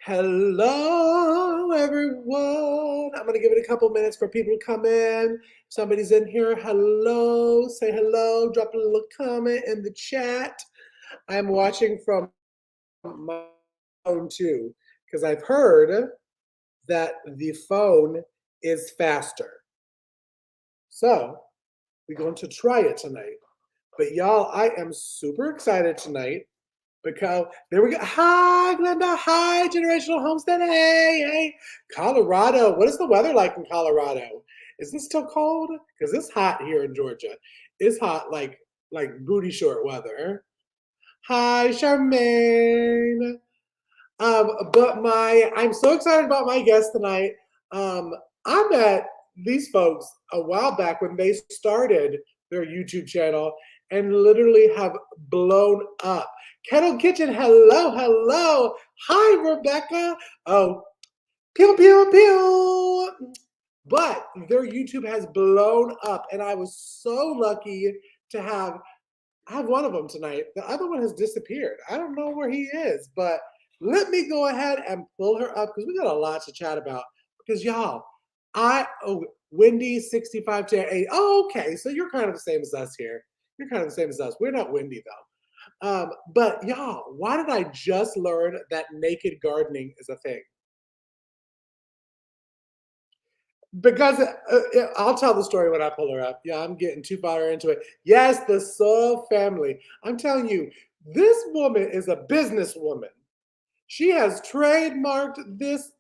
Hello, everyone. I'm going to give it a couple minutes for people to come in. Somebody's in here. Hello. Say hello. Drop a little comment in the chat. I'm watching from my phone too, because I've heard that the phone is faster. So we're going to try it tonight. But y'all, I am super excited tonight because there we go. Hi, Glenda. Hi, Generational Homestead. Hey. Colorado. What is the weather like in Colorado? Is this still cold? Because it's hot here in Georgia. It's hot like booty short weather. Hi, Charmaine. I'm so excited about my guest tonight. I met these folks a while back when they started their YouTube channel and literally have blown up. Kettle Kitchen, hello. Hi, Rebecca. Oh, pew, pew, pew. But their YouTube has blown up, and I was so lucky to have one of them tonight. The other one has disappeared. I don't know where he is, but let me go ahead and pull her up because we got a lot to chat about. Because y'all, Wendy 65 to 8. Oh, okay. So you're kind of the same as us here. You're kind of the same as us. We're not Wendy though. But y'all, why did I just learn that naked gardening is a thing? Because I'll tell the story when I pull her up. Yeah, I'm getting too far into it. Yes, the Soil family. I'm telling you, this woman is a businesswoman. She has trademarked this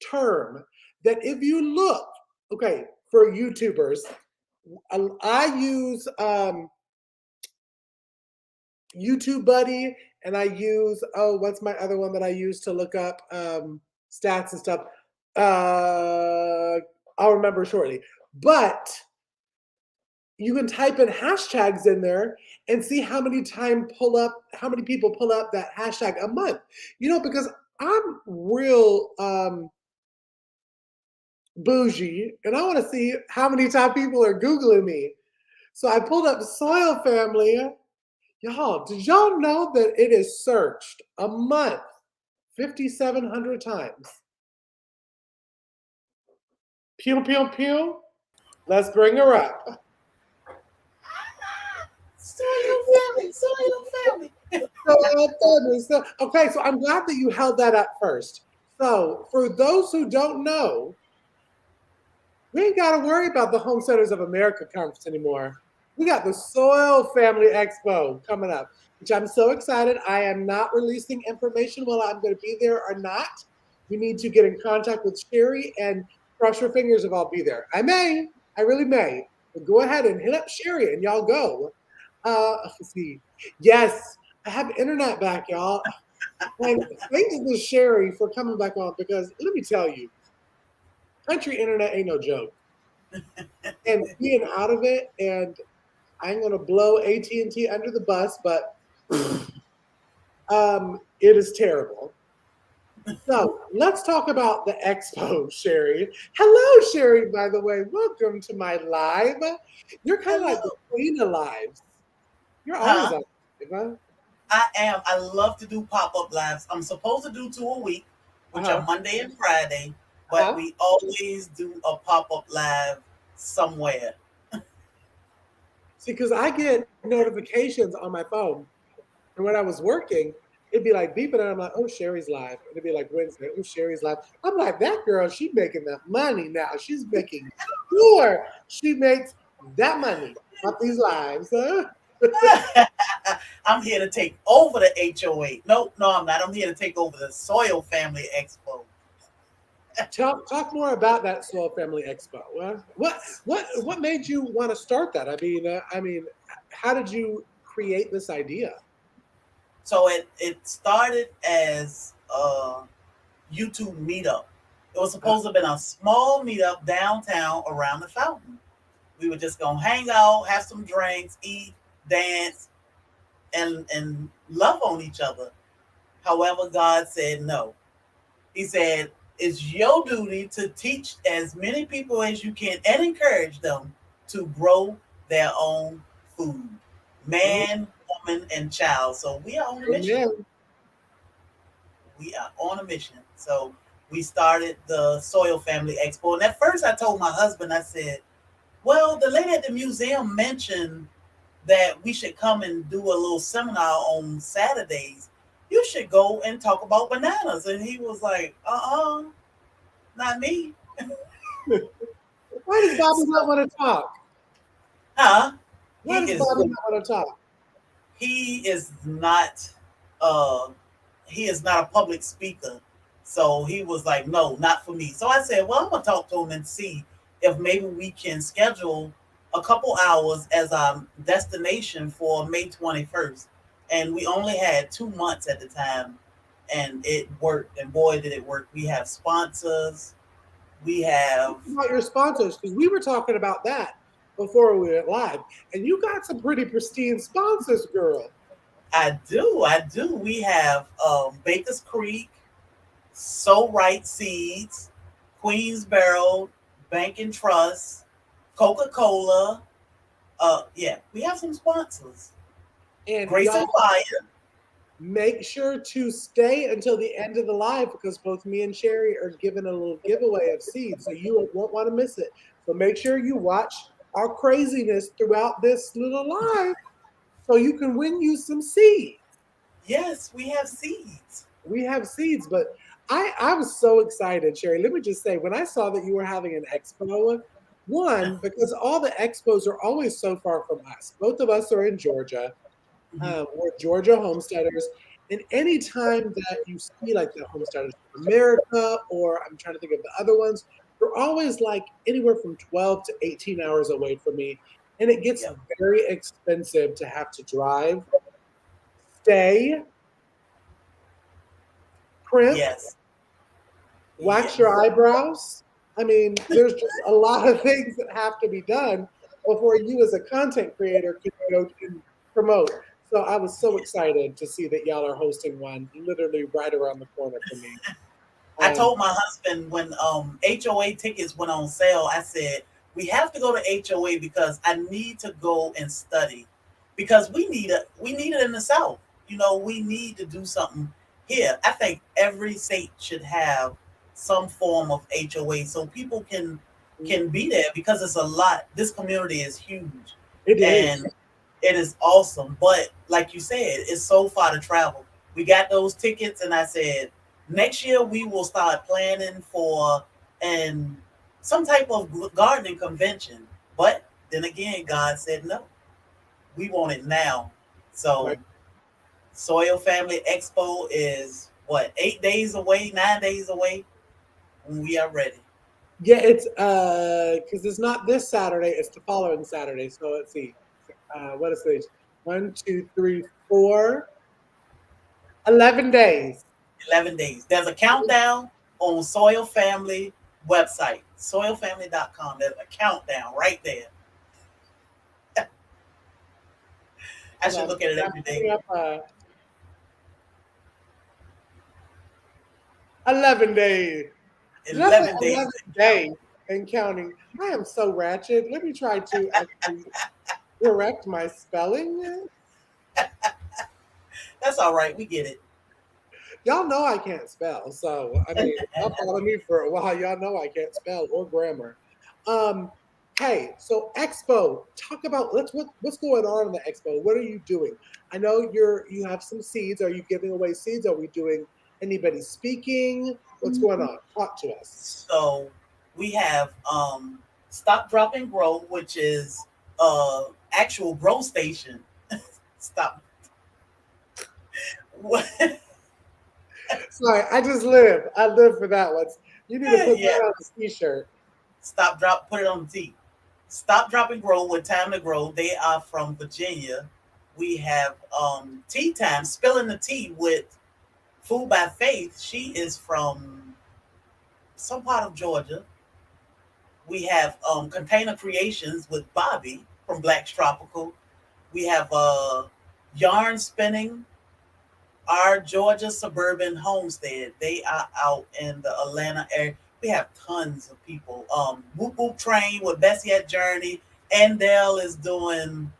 term that if you look, okay, for YouTubers, I use YouTube Buddy, and I use, what's my other one that I use to look up stats and stuff? I'll remember shortly. But you can type in hashtags in there and see how many people pull up that hashtag a month. You know, because I'm real bougie, and I want to see how many times people are Googling me. So I pulled up Soil Family. Y'all, did y'all know that it is searched a month 5,700 times? Pew, pew, pew. Let's bring her up. Soil family. Okay, so I'm glad that you held that up first. So for those who don't know, we ain't got to worry about the Homesteaders of America conference anymore. We got the Soil Family Expo coming up, which I'm so excited. I am not releasing information whether I'm going to be there or not. We need to get in contact with Sherrie and cross your fingers if I'll be there. I really may. But go ahead and hit up Sherrie and y'all go. Let's see. Yes, I have internet back, y'all. And thanks to Sherrie for coming back on because let me tell you, country internet ain't no joke. And being out of it, and I'm gonna blow AT&T under the bus, but it is terrible. So let's talk about the expo, Sherrie. Hello, Sherrie, by the way. Welcome to my live. You're kind of like the queen of lives. You're always on live, huh? I am. I love to do pop-up lives. I'm supposed to do 2 a week, which are Monday and Friday, but we always do a pop-up live somewhere. See, because I get notifications on my phone, and when I was working, it'd be like beeping, and I'm like, oh, Sherrie's live. And it'd be like Wednesday, oh, Sherrie's live. I'm like, that girl, she's making that money now. She's making sure she makes that money off these lives, huh? I'm here to take over the HOA. No, I'm not. I'm here to take over the Soil Family Expo. Talk more about that Soil Family Expo. What made you want to start that? I mean, how did you create this idea? So it started as a YouTube meetup. It was supposed to have been a small meetup downtown around the fountain. We were just gonna hang out, have some drinks, eat, dance, and love on each other. However, God said no. He said, it's your duty to teach as many people as you can and encourage them to grow their own food. Man, woman, and child. So we are on a mission. We are on a mission. So we started the Soil Family Expo. And at first I told my husband, I said, well, the lady at the museum mentioned that we should come and do a little seminar on Saturdays. You should go and talk about bananas. And he was like, not me. Why does Bobby So, not want to talk? huh? Why He does is Bobby not want to talk? he is not uh he is not a public speaker. So he was like, no, not for me. So I said, well, I'm gonna talk to him and see if maybe we can schedule a couple hours as our destination for May 21st. And we only had 2 months at the time, and it worked. And boy, did it work. We have sponsors. We have, About your sponsors, because we were talking about that before we went live, and you got some pretty pristine sponsors, girl. I do. We have Baker's Creek, So Right Seeds, Queensboro Bank and Trust, Coca Cola. Yeah, we have some sponsors. And Grace and y'all Fire. make sure to stay until the end of the live because both me and Sherry are giving a little giveaway of seeds, so you won't want to miss it. So make sure you watch our craziness throughout this little live so you can win you some seeds. Yes, we have seeds. We have seeds, but I was so excited, Sherry. Let me just say, when I saw that you were having an expo, one, because all the expos are always so far from us. Both of us are in Georgia. Mhm. We're Georgia homesteaders. And anytime that you see like the Homesteaders of America, or I'm trying to think of the other ones, they're always like anywhere from 12 to 18 hours away from me. And it gets Yep. very expensive to have to drive, stay, crimp, Yes. wax Yes. your eyebrows. I mean, there's just a lot of things that have to be done before you as a content creator can go and promote. So I was so excited to see that y'all are hosting one literally right around the corner from me. I Um, told my husband when HOA tickets went on sale, I said, we have to go to HOA because I need to go and study. Because we need it in the South. We need to do something here. I think every state should have some form of HOA so people can be there because it's a lot. This community is huge it is. and it is awesome. But like you said, it's so far to travel. We got those tickets, and I said next year we will start planning for and some type of gardening convention. But then again, God said no. We want it now. So Right. Soil Family Expo is what, 8 days away, 9 days away when we are ready. Yeah, it's because it's not this Saturday, it's the following Saturday. So let's see. What is it? 1, 2, 3, 4, 11 days. 11 days. There's a countdown on Soil Family website, soilfamily.com. There's a countdown right there. I Hold should on. look at it I'm every day. putting up 11 days. Did I say 11 days 11 days and counting? I am so ratchet. Let me try to actually correct my spelling. That's all right. We get it. Y'all know I can't spell. So, I mean, if y'all follow me for a while, y'all know I can't spell or grammar. Um, hey, so Expo, talk about what's going on in the Expo. What are you doing? I know you have some seeds. Are you giving away seeds? Are we doing anybody speaking? What's going on? Talk to us. So we have Stop Drop and Grow, which is actual grow station. Stop. Sorry, I just live. I live for that one. You need to put Yeah. that on a t-shirt. Stop Drop. Put it on the T. Stop Drop and Grow with Time to Grow. They are from Virginia. We have Tea Time, spilling the tea with Food by Faith. She is from some part of Georgia. We have Container Creations with Bobby from Black's Tropical. We have Yarn Spinning, our Georgia Suburban Homestead. They are out in the Atlanta area. We have tons of people. Whoop Whoop Train with Bessie at Journey. Andell is doing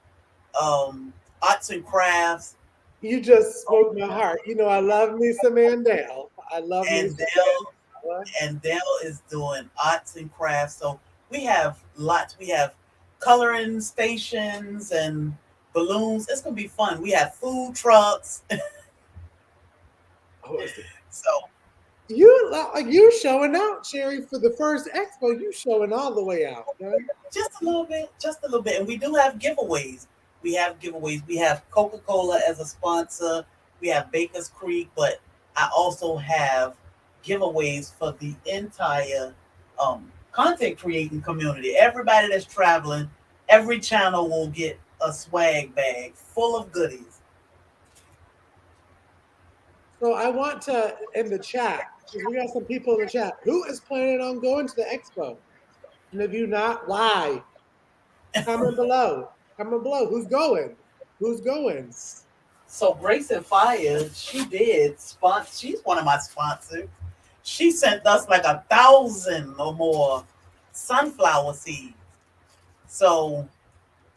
arts and crafts. You just spoke my heart. You know, I love me some Mandel. I love me. And Dell is doing arts and crafts. So we have lots. We have coloring stations and balloons. It's gonna be fun. We have food trucks. So You showing out, Sherry, for the first expo. You showing all the way out. Right? just a little bit, just a little bit. And we do have giveaways. We have giveaways. We have Coca-Cola as a sponsor. We have Baker's Creek, but I also have giveaways for the entire content creating community. Everybody that's traveling, every channel will get a swag bag full of goodies. So I want to in the chat because we got some people in the chat. Who is planning on going to the expo? And if you not, why? Comment below. Comment below. Who's going? Who's going? So Grace and Fire, she did sponsor. She's one of my sponsors. She sent us like 1,000 or more sunflower seeds. So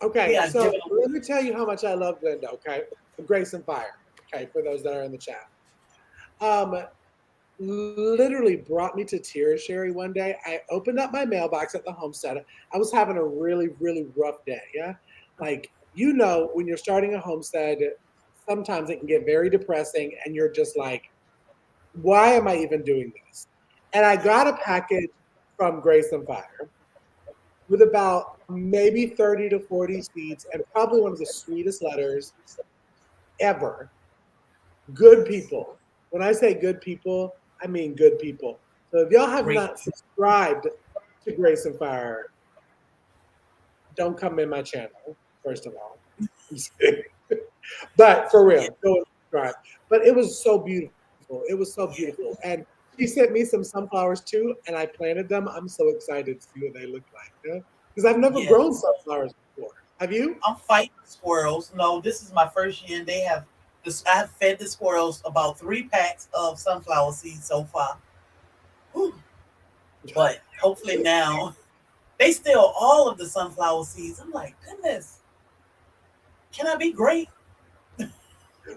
okay, so let me tell you how much I love Glenda. Okay, Grace and Fire. Okay, for those that are in the chat. Literally brought me to tears, Sherry. One day I opened up my mailbox at the Homestead. I was having a really, really rough day. Yeah, like when you're starting a homestead, sometimes it can get very depressing, and you're just like, why am I even doing this? And I got a package from Grace and Fire with about maybe 30 to 40 seeds and probably one of the sweetest letters ever. Good people. When I say good people, I mean good people. So if y'all have not subscribed to Grace and Fire, don't come in my channel, first of all. But for real, go and subscribe. But it was so beautiful. It was so beautiful. And she sent me some sunflowers too, and I planted them. I'm so excited to see what they look like. Because I've never grown sunflowers before. Have you? I'm fighting squirrels. No, this is my first year, and they have this. I have fed the squirrels about 3 packs of sunflower seeds so far. Whew. But hopefully now they steal all of the sunflower seeds. I'm like, goodness, can I be great?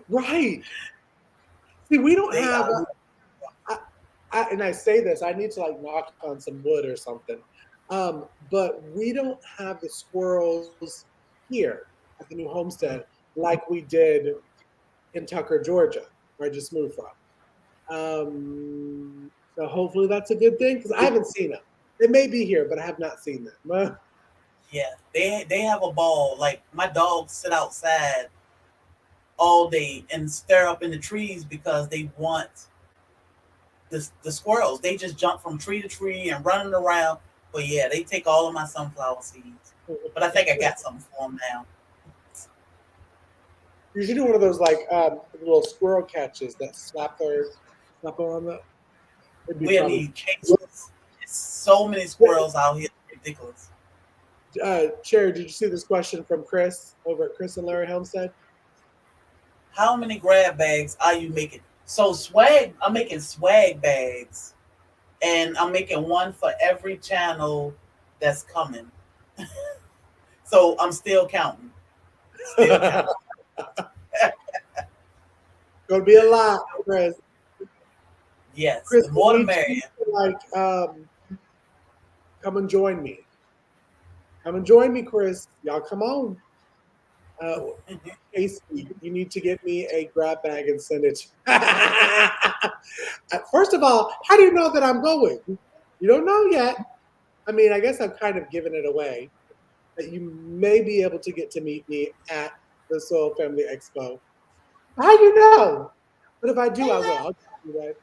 Right. See, we don't have. And I say this, I need to like knock on some wood or something. But we don't have the squirrels here at the new homestead like we did in Tucker, Georgia, where I just moved from. So hopefully that's a good thing because I haven't seen them. They may be here, but I have not seen them. Yeah, they have a ball. Like my dogs sit outside all day and stare up in the trees because they want the squirrels. They just jump from tree to tree and running around. But yeah, they take all of my sunflower seeds. But I think I got something for them now. You should do one of those like little squirrel catches that slap on the. We need cases. There's so many squirrels out here. It's ridiculous. Sherry, did you see this question from Chris over at Chris and Larry Homestead? How many grab bags are you making? So swag, I'm making swag bags, and I'm making one for every channel that's coming. So I'm still counting. Still counting. Gonna be a lot, Chris. Yes, Chris, the more the merrier. Like, come and join me. Come and join me, Chris. Y'all come on. Casey, you need to get me a grab bag and send it. First of all, how do you know that I'm going? You don't know yet. I mean, I guess I've kind of given it away that you may be able to get to meet me at the Soil Family Expo. How do you know? But if I do, I will. I'll do that.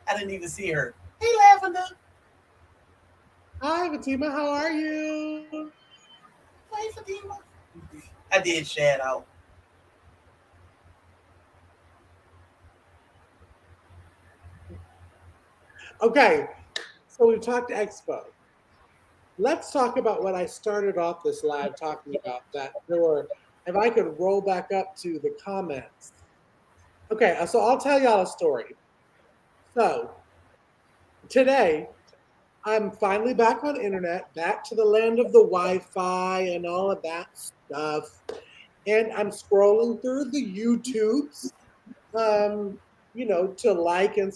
I didn't even see her. Hey, Lavender. Hi, Fatima. How are you? Hi, Fatima. I did shout out. Okay, so we've talked Expo. Let's talk about what I started off this live talking about. That there were, if I could roll back up to the comments. Okay, so I'll tell y'all a story. So today, I'm finally back on internet, back to the land of the Wi-Fi and all of that stuff. And I'm scrolling through the YouTubes. to like and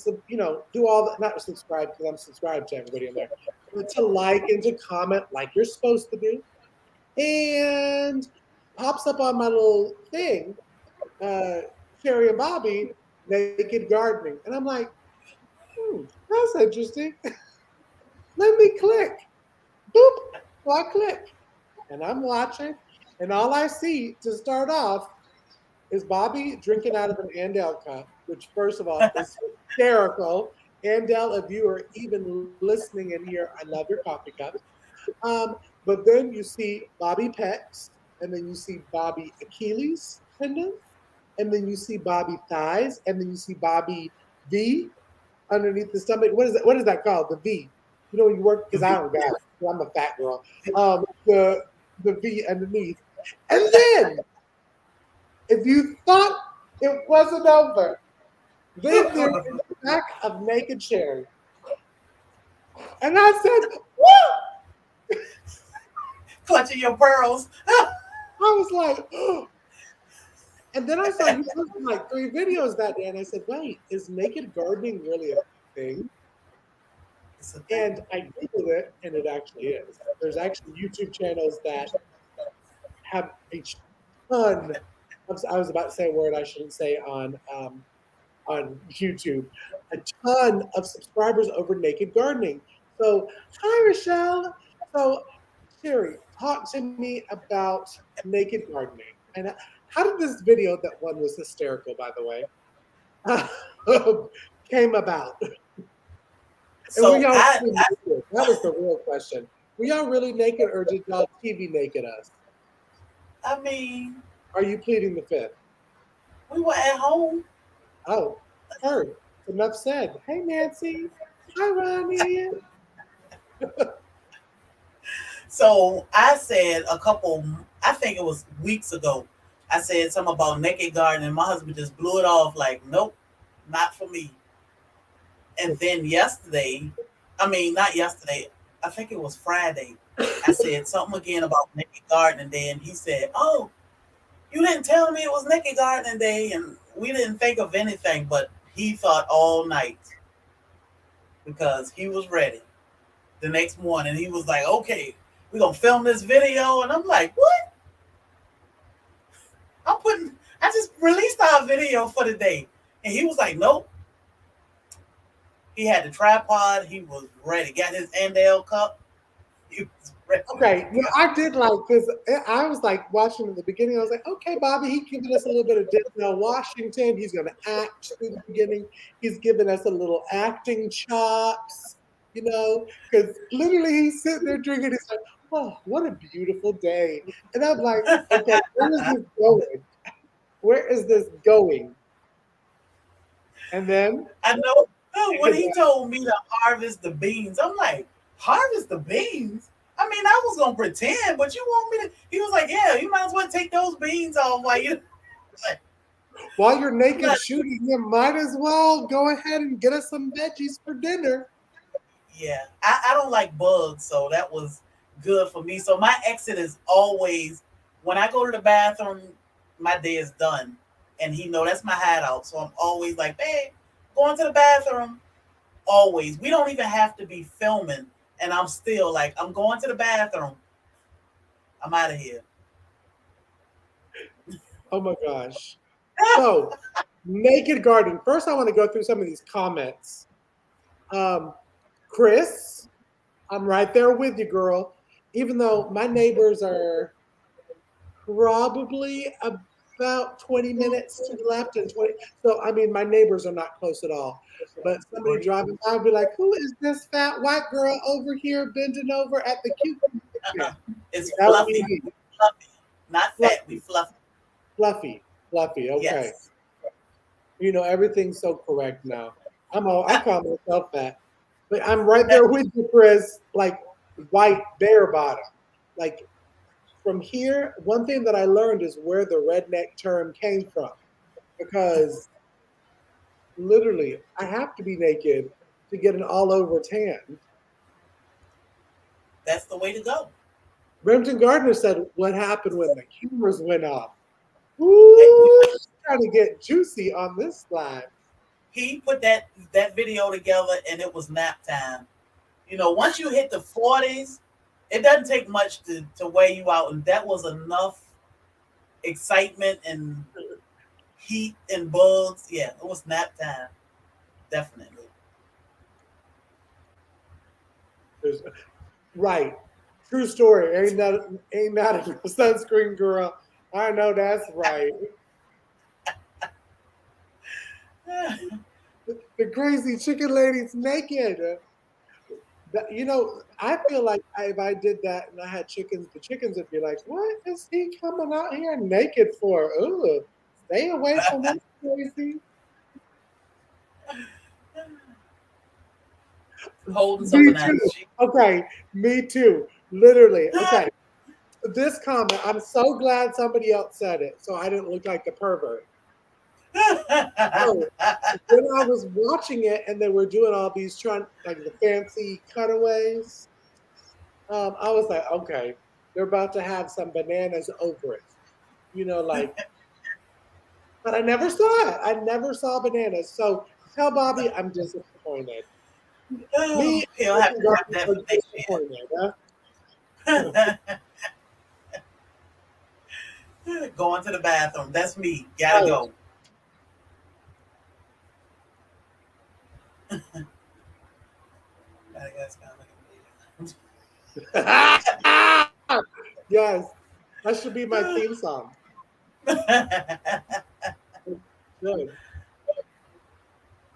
do all that. Not subscribe because I'm subscribed to everybody in there, but to like and to comment like you're supposed to do. And pops up on my little thing, Sherrie and Bobby naked gardening, and I'm like, that's interesting. Let me click. Boop. So I click, and I'm watching, and all I see to start off is Bobby drinking out of an Andel cup, which first of all is hysterical. Andel, if you are even listening in here, I love your coffee cup. But then you see Bobby pecs, and then you see Bobby Achilles tendons, and then you see Bobby thighs, and then you see Bobby V underneath the stomach. What is that? What is that called? The V. When you work, because I don't got it. I'm a fat girl. The V underneath, and then if you thought it wasn't over, then there's the back of naked Sherrie, and I said, "Woo!" Clutching your pearls. I was like, oh. And then I saw you posted like 3 videos that day, and I said, wait, is naked gardening really a thing? And I Googled it, and it actually is. There's actually YouTube channels that have a ton of, I was about to say a word I shouldn't say on YouTube, a ton of subscribers over naked gardening. So, hi, Rochelle. So, Sherrie, talk to me about naked gardening. And how did this video, that one was hysterical, by the way, came about? So And that was the real question. Were y'all really naked, or did y'all TV naked us? I mean, are you pleading the fifth? We were at home. Oh, heard. Enough said. Hey, Nancy. Hi, Ronnie. So I said I think it was weeks ago, I said something about naked gardening. My husband just blew it off like, nope, not for me. And then not yesterday, I think it was Friday, I said something again about naked gardening day, and he said, oh, you didn't tell me it was naked gardening day, and we didn't think of anything, but he thought all night because he was ready. The next morning, he was like, okay, we're going to film this video, and I'm like, what? I just released our video for the day, and he was like, nope. He had the tripod. He was ready. Got his Andel cup. He was ready. Okay, I did like this. I was like watching at the beginning. I was like, okay, Bobby, he's giving us a little bit of Denzel Washington. He's going to act through the beginning. He's giving us a little acting chops, because literally he's sitting there drinking. He's like, oh, what a beautiful day. And I'm like, okay, where is this going? Where is this going? And then I know when he told me to harvest the beans, I'm like, harvest the beans? I mean, I was gonna pretend, but you want me to? He was like, yeah, you might as well take those beans off while you're naked shooting. You might as well go ahead and get us some veggies for dinner. Yeah, I don't like bugs, so that was good for me. So my exit is always when I go to the bathroom, my day is done, and that's my hideout. So I'm always like, hey, going to the bathroom. Always. We don't even have to be filming, and I'm still like, I'm going to the bathroom. I'm out of here. Oh my gosh. So, naked gardening. First, I want to go through some of these comments. Chris, I'm right there with you, girl. Even though my neighbors are probably about 20 minutes to the left and 20. So, I mean, my neighbors are not close at all. But somebody driving by would be like, who is this fat white girl over here bending over at the cucumber? It's fluffy. Fluffy. Not fat, we fluffy. Fluffy. Okay. Yes. Everything's so correct now. I call myself fat. But I'm right there with you, Chris, like white bare bottom. Like from here, one thing that I learned is where the redneck term came from. Because literally, I have to be naked to get an all over tan. That's the way to go. Remington Gardner said, what happened when the cameras went off? Ooh, trying to get juicy on this slide. he put that video together, and it was nap time. You know, once you hit the 40s, it doesn't take much to wear you out, and that was enough excitement and heat and bugs. Yeah, it was nap time, definitely. Right. True story. Ain't not a sunscreen girl. I know that's right. The crazy chicken lady's naked. You know, I feel like if I did that and I had chickens, the chickens would be like, "What is he coming out here naked for? Ugh, stay away from him, crazy." Holding Me something out. too. Okay, me too. Literally. Okay. This comment, I'm so glad somebody else said it, so I didn't look like the pervert. So when I was watching it and they were doing all these like the fancy cutaways, I was like, okay, they're about to have some bananas over it. You know, like, but I never saw it. I never saw bananas. So tell Bobby I'm disappointed. Me He'll and have the to have girls that are for next disappointed. year. Going to the bathroom. That's me. Gotta Right. go. Yes, that should be my theme song. Good.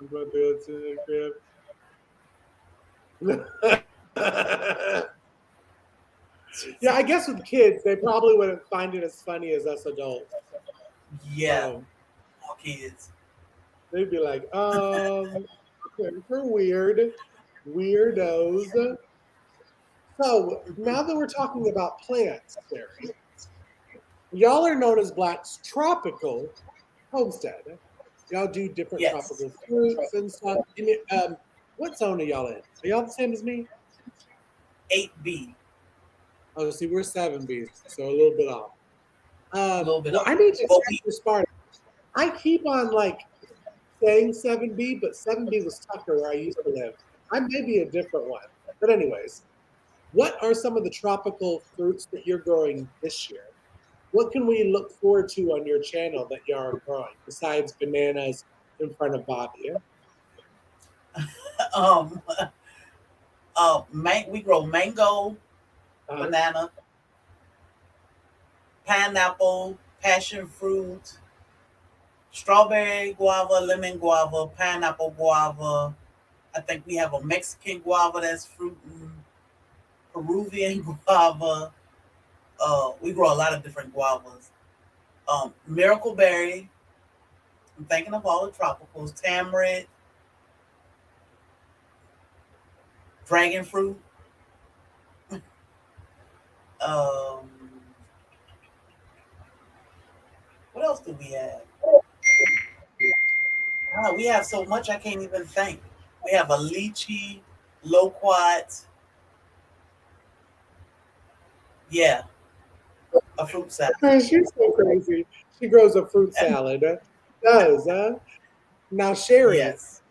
I'm going to the crib. Yeah, I guess with kids, they probably wouldn't find it as funny as us adults. Yeah, more kids. They'd be like, we're weird, weirdos. So now that we're talking about plants, Sherry, y'all are known as Black's Tropical Homestead. Y'all do different Yes. tropical fruits and stuff. What zone are y'all in? Are y'all the same as me? 8B. Oh, see, we're 7Bs, so a little bit off. A little bit Well, off. I need to Well, check this part. I keep on like saying 7B, but 7B was Tucker where I used to live. I may be a different one. But anyways, what are some of the tropical fruits that you're growing this year? What can we look forward to on your channel that y'all are growing besides bananas in front of Bobby? um, we grow mango, banana, pineapple, passion fruit, strawberry guava, lemon guava, pineapple guava. I think we have a Mexican guava that's fruiting, Peruvian guava. We grow a lot of different guavas. Miracle berry. I'm thinking of all the tropicals. Tamarind, dragon fruit. Um, what else do we have? We have so much I can't even think. We have a lychee, loquat. Yeah, a fruit salad. She's so crazy. She grows a fruit salad. Does, huh? Now, Sherry, Yes.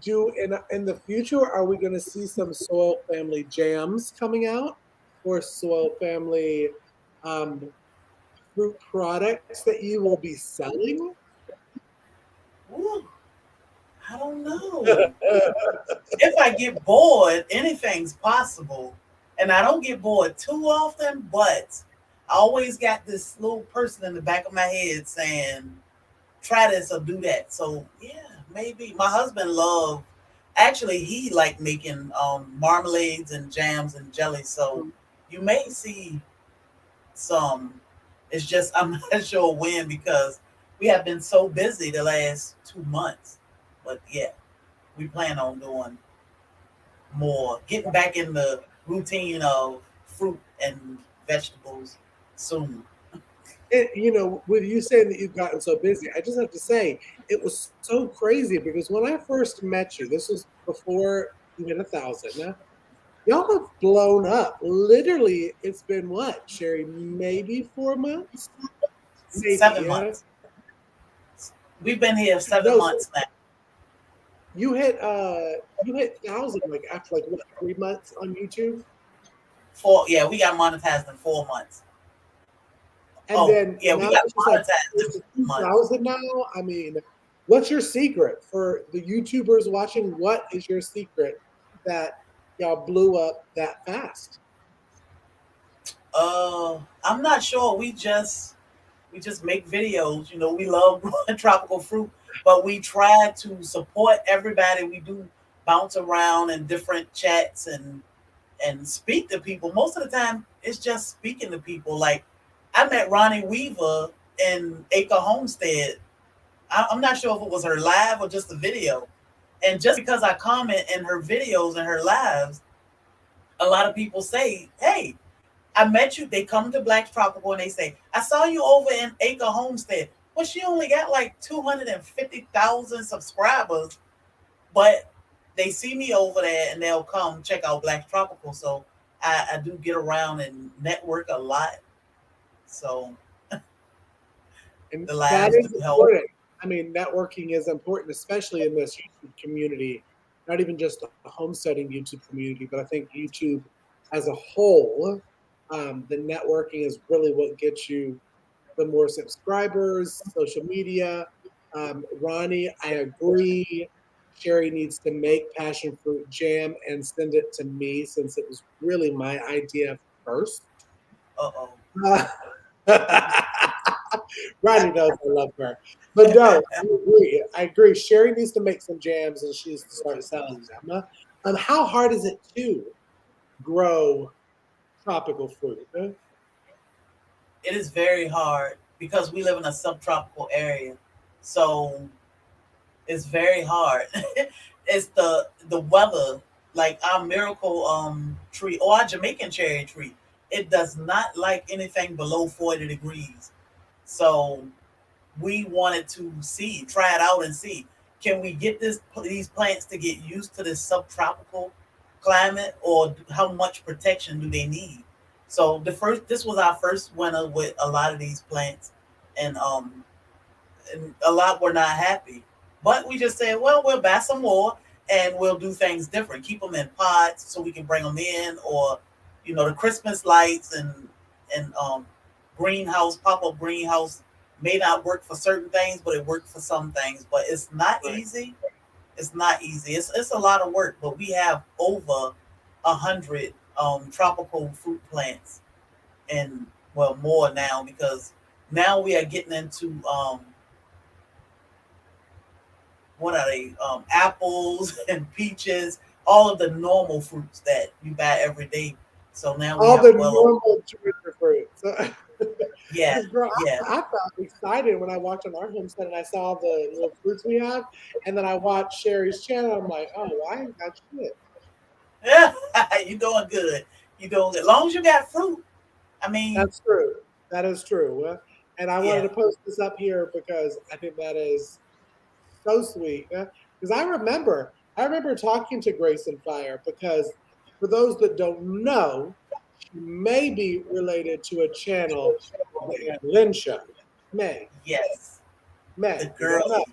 in the future, are we going to see some Soil Family jams coming out or Soil Family um, fruit products that you will be selling? Ooh, I don't know. If I get bored, anything's possible. And I don't get bored too often, but I always got this little person in the back of my head saying, try this or do that. So yeah, maybe. My husband loved, actually he liked making marmalades and jams and jelly. So you may see some. It's just I'm not sure when because we have been so busy the last 2 months. But yeah, we plan on doing more, getting back in the routine of fruit and vegetables soon. With you saying that you've gotten so busy, I just have to say it was so crazy because when I first met you, this was before you hit 1,000. Y'all have blown up. Literally, it's been what, Sherry? Maybe 4 months? Maybe, 7 yeah. months. We've been here seven No, months now. you hit 1,000 like after like what 3 months on YouTube, Yeah, we got monetized in 4 months. and Oh then yeah, we now got it's just like monetized in close to 4 months. 2,000 now. I mean, what's your secret for the YouTubers watching? What is your secret that y'all blew up that fast? I'm not sure. We just make videos. We love growing tropical fruit, but we try to support everybody. We do bounce around in different chats and speak to people. Most of the time, it's just speaking to people. Like I met Ronnie Weaver in Acre Homestead. I'm not sure if it was her live or just a video. And just because I comment in her videos and her lives, a lot of people say, "Hey, I met you." They come to Black Tropical and they say, "I saw you over in Acre Homestead." Well, she only got like 250,000 subscribers, but they see me over there and they'll come check out Black Tropical. So I do get around and network a lot. So And the that lives do is help. important. I mean, networking is important, especially in this YouTube community, not even just the homesteading YouTube community, but I think YouTube as a whole, the networking is really what gets you the more subscribers, social media. Ronnie, I agree. Sherry needs to make passion fruit jam and send it to me since it was really my idea first. Uh oh. Uh, Ronnie knows I love her. But no, I agree. I agree. Sherry needs to make some jams and she needs to start selling them. How hard is it to grow tropical fruit? It is very hard because we live in a subtropical area. So it's very hard. It's the weather, like our miracle tree or our Jamaican cherry tree. It does not like anything below 40 degrees. So we wanted to try it out and see, can we get these plants to get used to this subtropical climate, or how much protection do they need? So this was our first winter with a lot of these plants, and a lot were not happy. But we just said, well, we'll buy some more and we'll do things different. Keep them in pots so we can bring them in, or the Christmas lights and greenhouse, pop up greenhouse may not work for certain things, but it worked for some things. But it's not Right. easy. It's not easy. It's a lot of work. But we have over 100 tropical fruit plants, and well, more now, because now we are getting into what are they? Apples and peaches, all of the normal fruits that you buy every day. So now we All have the well over. normal trigger fruits. Yeah, Because girl, yeah. I felt excited when I walked on our homestead and I saw the little fruits we have, and then I watched Sherry's channel. I'm like, oh, well, I ain't got shit. Yeah. You doing good. You doing good. As long as you got fruit. I mean, That's true. That is true. And I wanted yeah. to post this up here because I think that is so sweet. Because I remember talking to Grace and Fire because for those that don't know, she may be related to a channel, the Ann Lynn Show. May, Yes. The May. We don't know.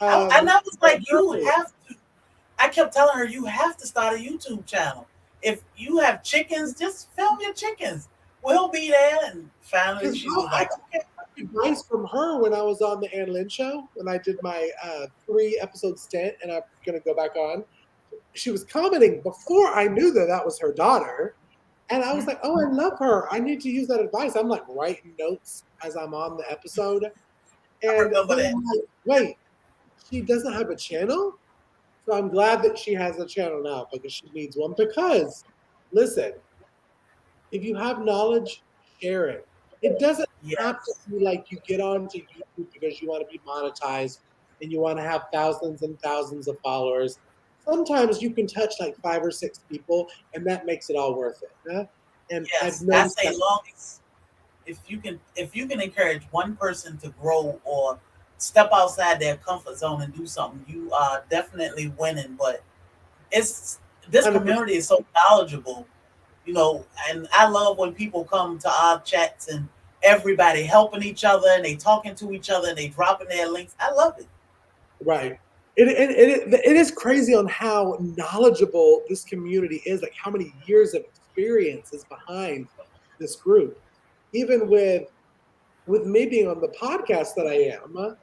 girly. And I was But like, you have to. I kept telling her, you have to start a YouTube channel. If you have chickens, just film your chickens. We'll be there. And finally, because she was like, okay. advice from her when I was on the Ann Lynn Show when I did my 3 episode stint, and I'm gonna go back on. She was commenting before I knew that that was her daughter, and I was Mhm. like, "Oh, I love her. I need to use that advice." I'm like writing notes as I'm on the episode, I and remember then that. I'm like, "Wait, she doesn't have a channel?" So I'm glad that she has a channel now because she needs one. Because listen, if you have knowledge, share it. It doesn't have to Yes. be like you get onto YouTube because you want to be monetized and you want to have thousands and thousands of followers. Sometimes you can touch like 5 or 6 people, and that makes it all worth it. Yeah? And I've Yes. I noticed say that. long as if you can encourage one person to grow or step outside their comfort zone and do something, you are definitely winning. But it's this 100%. community is so knowledgeable, and I love when people come to our chats and everybody helping each other and they talking to each other and they dropping their links. I love it. Right. It is crazy on how knowledgeable this community is, like how many years of experience is behind this group. Even with me being on the podcast that I am,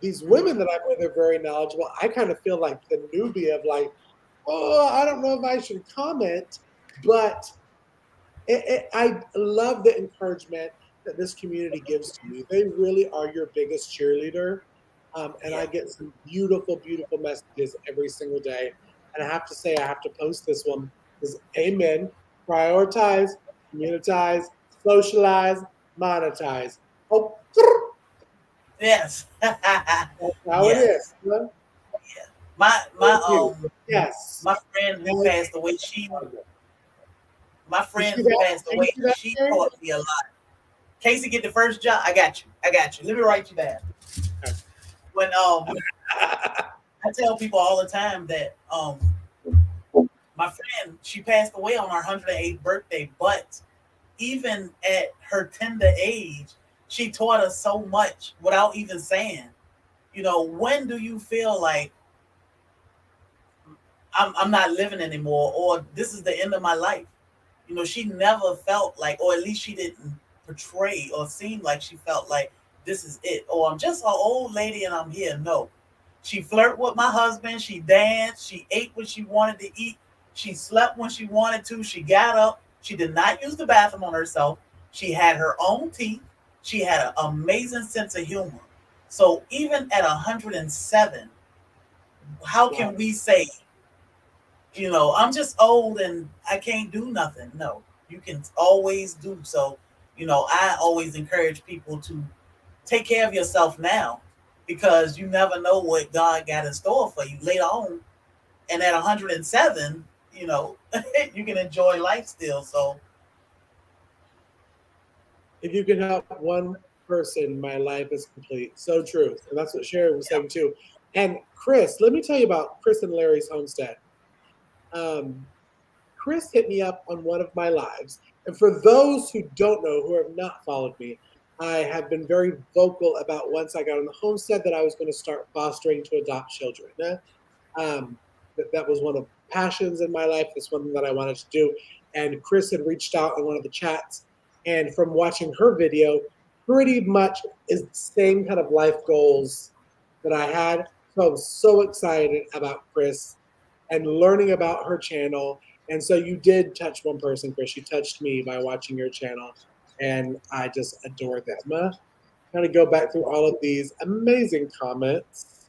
these women that I'm with are very knowledgeable. I kind of feel like the newbie of like, oh, I don't know if I should comment, but I love the encouragement that this community gives to me. They really are your biggest cheerleader. And I Yeah. get some beautiful, beautiful messages every single day. And I have to say, I have to post this one because amen, prioritize, communitize, socialize, monetize. Oh, Yes. that's how it Yes. is. Huh? My Thank my you. Yes. my friend who Now, passed away, my you friend see who that? passed Can you away, see that, she Sherry? taught me a lot. Casey, get the first job. I got you. I got you. Let me write you down. When I tell people all the time that my friend, she passed away on her 108th birthday, but even at her tender age, she taught us so much without even saying. When do you feel like I'm not living anymore, or this is the end of my life? She never felt like, or at least she didn't portray or seem like she felt like this is it, or I'm just an old lady and I'm here. No, she flirted with my husband. She danced. She ate what she wanted to eat. She slept when she wanted to. She got up. She did not use the bathroom on herself. She had her own teeth. She had an amazing sense of humor. So even at 107, how Wow. can we say, I'm just old and I can't do nothing? No, you can always do so. I always encourage people to take care of yourself now, because you never know what God got in store for you later on. And at 107, you can enjoy life still. So, If you can help one person, my life is complete. So true. And that's what Sherry was yeah. saying too. And Chris, let me tell you about Chris and Larry's Homestead. Um, Chris hit me up on one of my lives. And for those who don't know, who have not followed me, I have been very vocal about once I got on the homestead that I was going to start fostering to adopt children. That was one of the passions in my life. It's one that I wanted to do. And Chris had reached out on one of the chats. And from watching her video, pretty much is the same kind of life goals that I had. So I was so excited about Chris and learning about her channel. And so you did touch one person, Chris. You touched me by watching your channel, and I just adore them. Kind of go back through all of these amazing comments.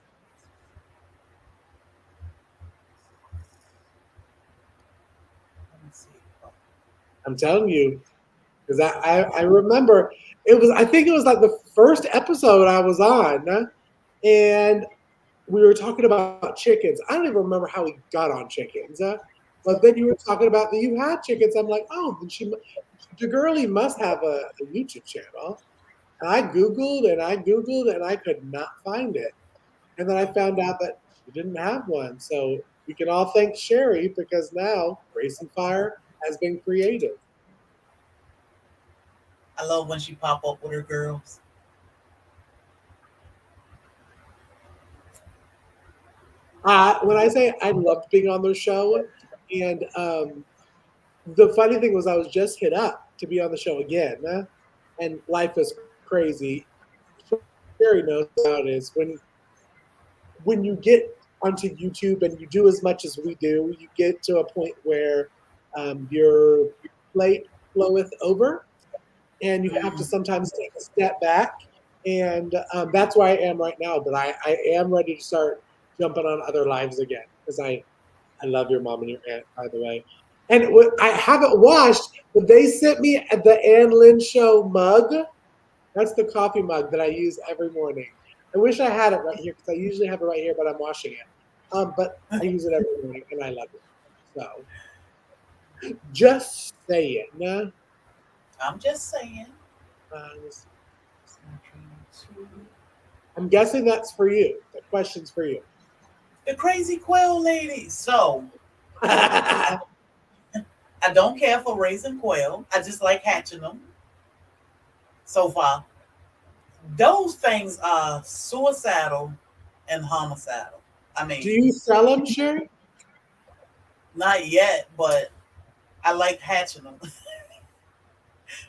Let me see. I'm telling you, because I remember it was, I think it was like the first episode I was on, and we were talking about chickens. I don't even remember how we got on chickens. But then you were talking about that you had chickens. I'm like, oh, then the girlie must have a YouTube channel. And I Googled and I Googled and I could not find it. And then I found out that she didn't have one. So we can all thank Sherry because now Grace and Fire has been created. I love when she pop up with her girls. When I say I loved being on their show, and the funny thing was I was just hit up to be on the show again, and life is crazy. Sherry knows how it is when you get onto YouTube and you do as much as we do, you get to a point where your plate floweth over, and you have to Mm. sometimes take a step back. And that's where I am right now. But I am ready to start jumping on other lives again because I love your mom and your aunt, by the way. And I haven't washed, but they sent me the Ann Lynn Show mug. That's the coffee mug that I use every morning. I wish I had it right here because I usually have it right here, but I'm washing it. But I use it every morning and I love it. So just saying. I'm just saying. I'm guessing that's for you. The question's for you. The crazy quail lady. So I I don't care for raising quail. I just like hatching them. So far, those things are suicidal and homicidal. I mean, Do you sell them, Sherry? not yet, but I like hatching them.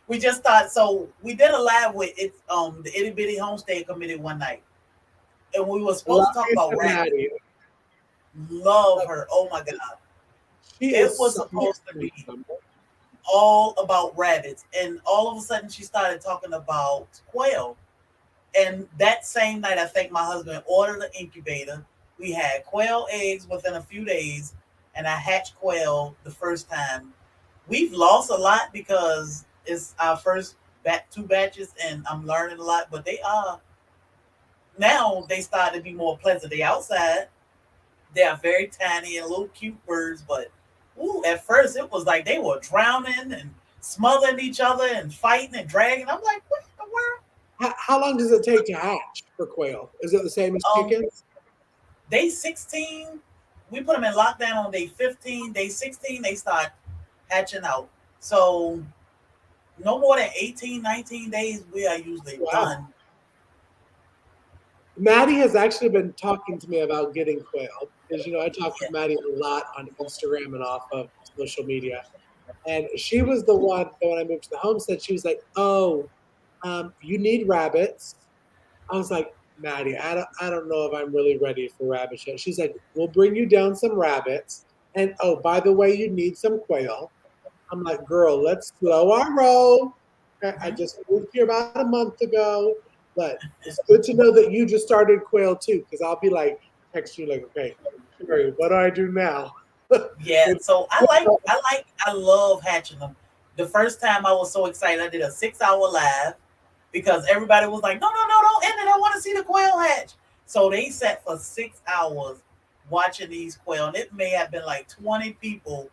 We just thought so. We did a live with it, the Itty Bitty Homestead Committee one night, and we were supposed to Love talk me about some rabbits. Maddie. Love her. Oh my god, She it is was so supposed to be handsome. all about rabbits, and all of a sudden she started talking about quail. And that same night, I think my husband ordered an incubator. We had quail eggs within a few days, and I hatched quail the first time. We've lost a lot because it's our first two batches, and I'm learning a lot. But they are now they start to be more pleasant. They outside. They are very tiny and little cute birds, but ooh, at first it was like they were drowning and smothering each other and fighting and dragging. I'm like, what in the world? How long does it take to hatch for quail? Is it the same as Um, chickens? Day 16, we put them in lockdown on day 15. Day 16, they start hatching out. So no more than 18, 19 days, we are usually Wow. done. Maddie has actually been talking to me about getting quail because I talk Yeah. with Maddie a lot on Instagram and off of social media. And she was the one that when I moved to the homestead, she was like, "Oh, you need rabbits." I was like, "Maddie, I don't know if I'm really ready for rabbits yet." She's like, "We'll bring you down some rabbits, and oh, by the way, you need some quail." I'm like, "Girl, let's slow our roll." I Mhm. just moved here about a month ago, but it's good to know that you just started quail too, because I'll be like, text you like, "Okay, Sherry, what do I do now?" Yeah, With so I love hatching them. The first time I was so excited, I did a 6 hour live because everybody was like, no, no, no, don't end it. I want to see the quail hatch. So they sat for 6 hours watching these quail, and it may have been like 20 people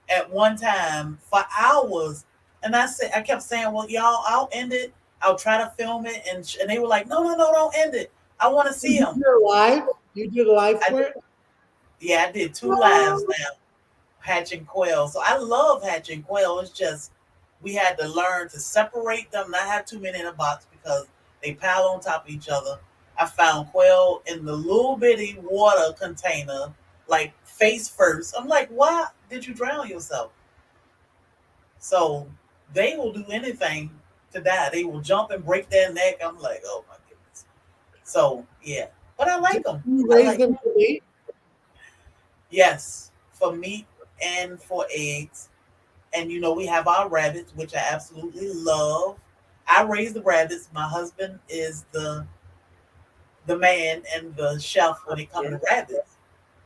at one time for hours. And I kept saying, well, y'all, I'll end it. I'll try to film it. And they were like, no, no, no, don't end it. I want to see you them. did a live, you did a live I, for it. yeah, I did two lives Oh, now hatching quail. So I love hatching quail. It's just we had to learn to separate them, not have too many in a box because they pile on top of each other. I found quail in the little bitty water container, like face first. I'm like, why did you drown yourself? So they will do anything to die. They will jump and break their neck. I'm like, oh my goodness. So yeah, but I did like them. you I raise like them for me? yes for meat and for eggs. And we have our rabbits, which I absolutely love. I raise the rabbits. My husband is the man and the chef when it comes to rabbits,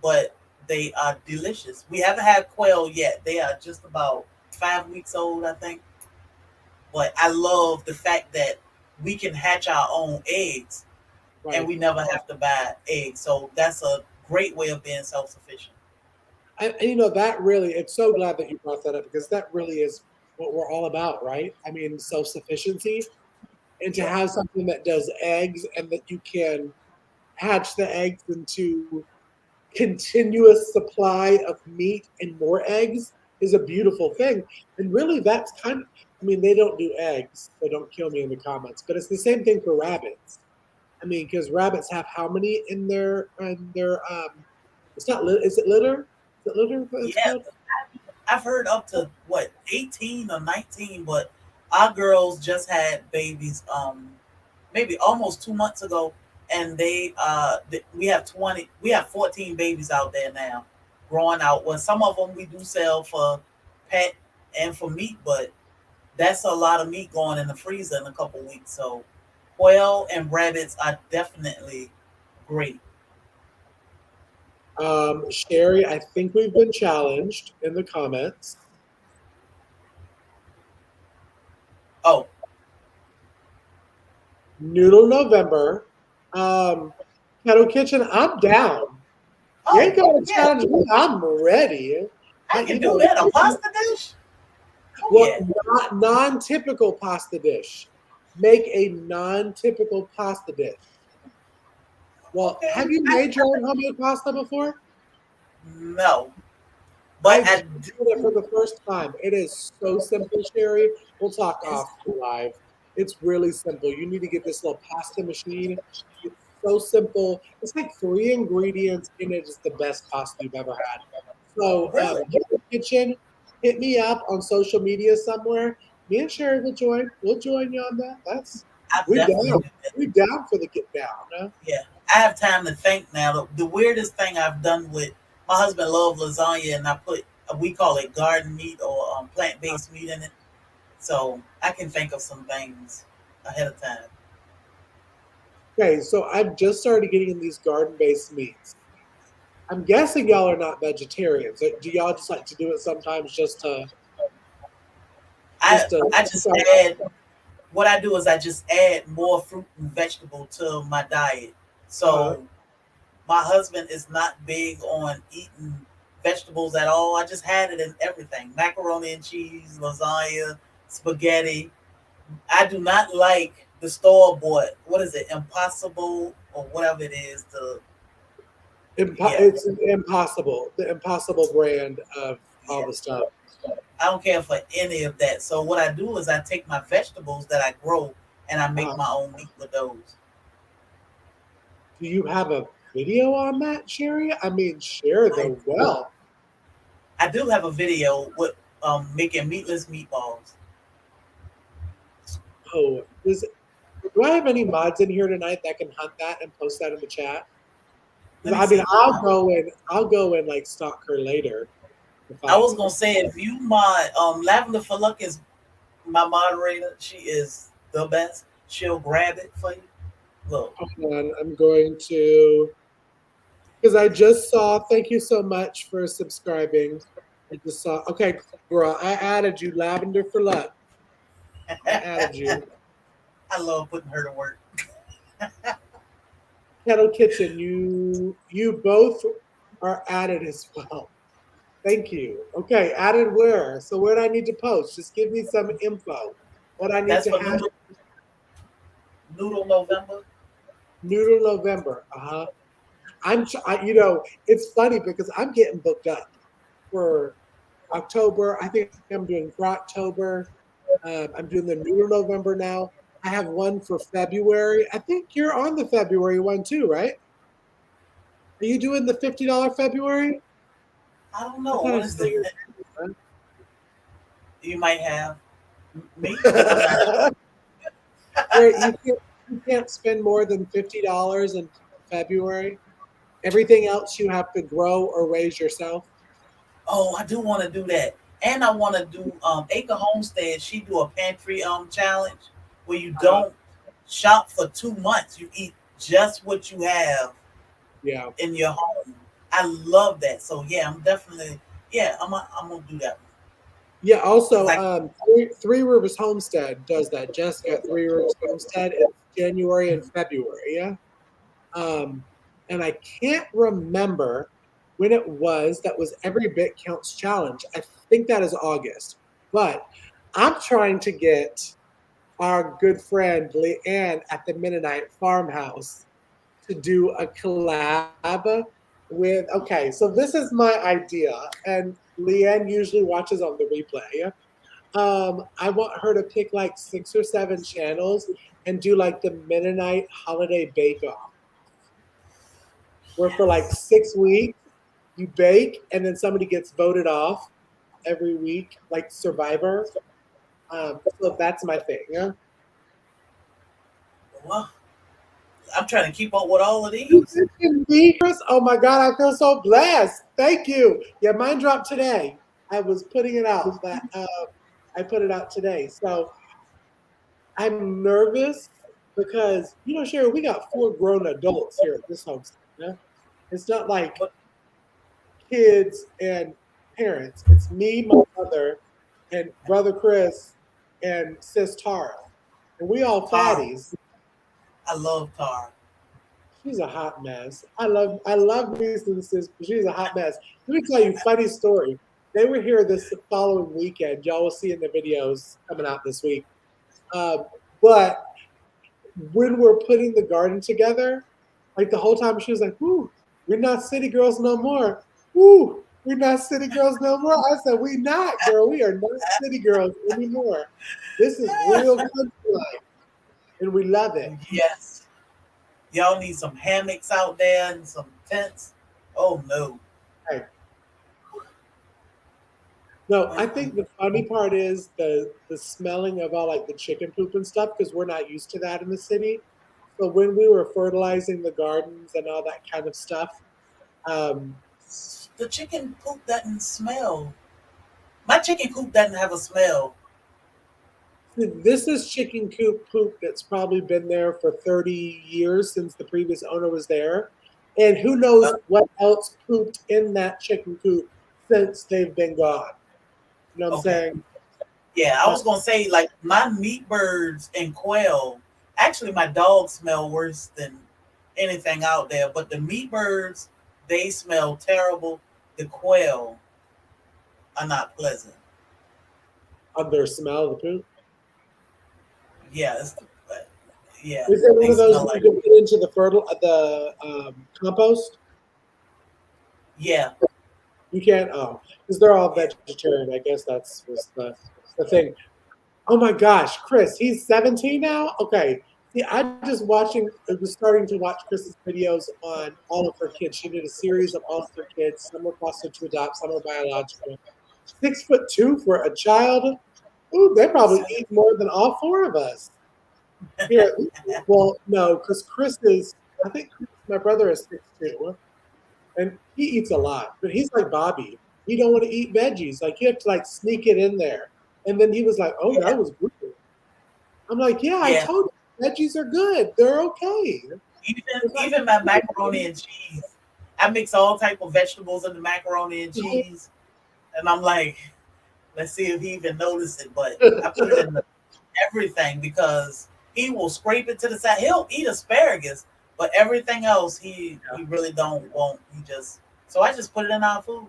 but they are delicious. We haven't had quail yet. They are just about 5 weeks old, I think. But I love the fact that we can hatch our own eggs and Right. we never have to buy eggs. So that's a great way of being self sufficient. And that really, it's so glad that you brought that up because that really is what we're all about, right? I mean, self-sufficiency and to Yeah. have something that does eggs and that you can hatch the eggs into continuous supply of meat and more eggs is a beautiful thing. And really that's kind of, I mean, they don't do eggs, so don't kill me in the comments, but it's the same thing for rabbits. I mean, because rabbits have how many in their it's not is it litter? Is it litter that it's Yeah. called? I've heard up to what 18 or 19, but our girls just had babies maybe almost 2 months ago, and we have 14 babies out there now growing out. Well, some of them we do sell for pet and for meat, but that's a lot of meat going in the freezer in a couple weeks. So quail and rabbits are definitely great. Sherry, I think we've been challenged in the comments. Oh, Noodle November. Um, Kettle Kitchen, I'm down. You ain't oh, gonna yeah, challenge me. I'm ready. I I, can you do know, that. A pasta dish? Oh well, yeah. not non-typical pasta dish. Make a non-typical pasta dish. Well, Okay. have you made your own homemade pasta before? No, but I I just did it for the first time. It is so simple, Sherry. We'll talk it's off live. It's really simple. You need to get this little pasta machine. It's so simple. It's like 3 ingredients and it is the best pasta you've ever had. So Really? Yellow Kitchen, hit me up on social media somewhere. Me and Sherry will join. We'll join you on that. I We definitely down. do that. We down for the get down, huh? Yeah, I have time to think now. The weirdest thing I've done with my husband loves lasagna, and I put we call it garden meat or plant based meat in it, so I can think of some things ahead of time. Okay, so I've just started getting in these garden-based meats. I'm guessing y'all are not vegetarians. Do y'all just like to do it sometimes I just to I just add what I do is I just add more fruit and vegetable to my diet. uh, So my husband is not big on eating vegetables at all. I just had it in everything: macaroni and cheese, lasagna, spaghetti. I do not like the store bought. What is it? Impossible or whatever it is. Yeah, it's impossible. The Impossible brand of all yeah. the stuff. I don't care for any of that. So what I do is I take my vegetables that I grow and I make Uh, my own meat with those. do you have a video on that, Sherry? I mean, share I the wealth. I do have a video with making meatless meatballs. Oh, do I have any mods in here tonight that can hunt that and post that in the chat? Let Because me I mean, see. I'll go and like stalk her later if I I. was gonna say if you mod Lavender for Luck is my moderator. She is the best. She'll grab it for you. Look, Hold on, I'm going to because I just saw. Thank you so much for subscribing. I just saw. Okay, girl, I added you. Lavender for luck. I added you. I love putting her to work. Kettle Kitchen. You both are added as well. Thank you. Okay, added where? So where do I need to post? Just give me some info. What I need That's to for have. Noodle November. Noodle November. You know, it's funny because I'm getting booked up for October. I think I'm doing for October. I'm doing the Noodle November now. I have one for February. I think you're on the February one too, right? Are you doing the $50 February? I don't I know. thought I What is saw that? your. You might have me. I'm not Where sure. you can't spend more than $50 in February. Everything else you have to grow or raise yourself. Oh, I do want to do that. And I want to do Acre Homestead. She do a pantry challenge where you Uh, don't shop for 2 months. You eat just what you have yeah. in your home. I love that. So yeah, I'm definitely I'm gonna do that one. Yeah, Cause also, I Three Rivers Homestead does that. Jessica at Three Rivers Homestead. It's January and February. Yeah. Um, and I can't remember when it was that was Every Bit Counts Challenge. I think that is August. But I'm trying to get our good friend Leanne at the Mennonite Farmhouse to do a collab with. Okay, so this is my idea, and Leanne usually watches on the replay. I want her to pick like 6 or 7 channels and do like the Mennonite holiday bake off, where for like yes. 6 weeks you bake and then somebody gets voted off every week, like Survivor. So that's my thing. Yeah? Well, I'm trying to keep up with all of You these. mentioned me, Chris. Oh my God, I feel so blessed. Thank you. Yeah, mine dropped today. I was putting it out, but I put it out today. So I'm nervous because, you know, Sherry, we got 4 grown adults here at this homestead. Yeah? It's not like But kids and parents. It's me, my mother, and brother Chris and sis Tara. And we all Tara, fatties. I love Tara. She's a hot mess. I love me some sis, but she's a hot mess. Let me tell you a funny story. They were here this following weekend. Y'all will see in the videos coming out this week. Um, but when we're putting the garden together, like the whole time she was like, "Whoo, we're not city girls no more. Whoo, we're not city girls no more." I said, "We not, girl. We are not city girls anymore. This is real country life, and we love it." Yes. Y'all need some hammocks out there and some tents. Oh no. Hey, no, I When, think the funny part is the smelling of all like the chicken poop and stuff because we're not used to that in the city. So when we were fertilizing the gardens and all that kind of stuff, um, the chicken poop doesn't smell. My chicken coop doesn't have a smell. this is chicken coop poop that's probably been there for 30 years since the previous owner was there. And who Uh, knows what else pooped in that chicken coop since they've been gone. You know what I'm okay. saying? Yeah, I But was gonna say like my meat birds and quail. Actually, my dogs smell worse than anything out there. But the meat birds, they smell terrible. The quail are not pleasant. on their smell of the poop. Yeah, yeah, Is it one they of those smell where you like can put into the compost? yeah, You can't. Oh, because they're all yeah. vegetarian. I guess that's was the thing. Oh my gosh, Chris, he's 17 now? Okay. See, I was starting to watch Chris's videos on all of her kids. She did a series of all of her kids. Some were fostered to adopt, some were biological. 6'2" for a child. Ooh, they probably So, eat more than all four of us. Here, well, no, because I think my brother is 6'2", and he eats a lot, but he's like Bobby. He don't want to eat veggies. Like you have to like sneak it in there. And then he was like, "Oh, yeah, that was good." I'm like, "Yeah, I yeah. told you, veggies are good. They're okay." Even It's like, even my macaroni and cheese. I mix all type of vegetables in the macaroni and cheese, and I'm like, let's see if he even noticed it. But I put it in everything because he will scrape it to the side. He'll eat asparagus, but everything else he really don't want. He just so I just put it in our food.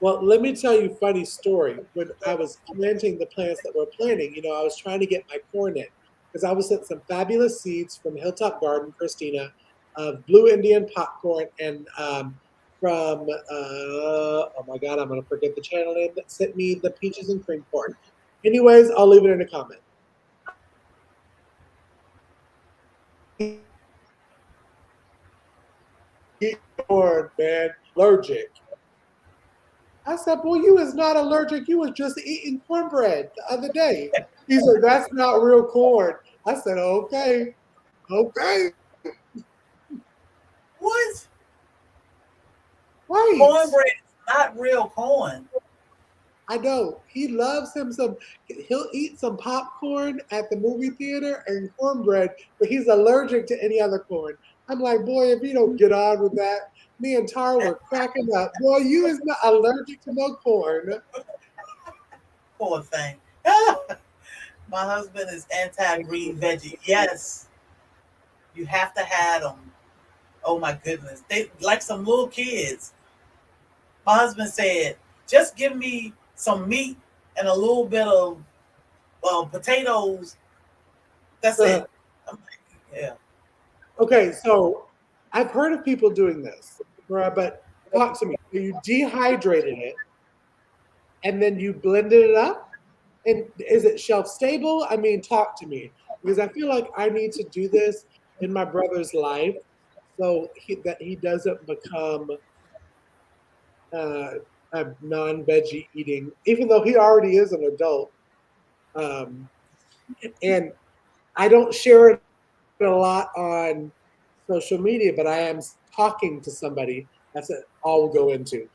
Well, let me tell you a funny story. When I was planting the plants that we're planting, I was trying to get my corn in because I was sent some fabulous seeds from Hilltop Garden, Christina, of blue Indian popcorn, and from oh my God, I'm gonna forget the channel name that sent me the peaches and cream corn. Anyways, I'll leave it in a comment. Corn, man, allergic. I said, "Boy, you is not allergic. You was just eating cornbread the other day." He said, "That's not real corn." I said, "Okay, okay, What? right." Cornbread is not real corn. I know he loves him some. He'll eat some popcorn at the movie theater and cornbread, but he's allergic to any other corn. I'm like, boy, if you don't get on with that, me and Tara were cracking up. Boy, you is not allergic to no corn. Poor thing. My husband is anti-green veggie. Yes, you have to have them. Oh my goodness, they like some little kids. My husband said, "Just give me some meat and a little bit of potatoes. That's it." I'm like, yeah. Okay, so I've heard of people doing this, right? But talk to me. So you dehydrated it and then you blended it up? And is it shelf stable? I mean, talk to me because I feel like I need to do this in my brother's life so that he doesn't become uh, a non-veggie eating, even though he already is an adult. Um, and I don't share it a lot on social media, but I am talking to somebody. That's it, all we'll go into.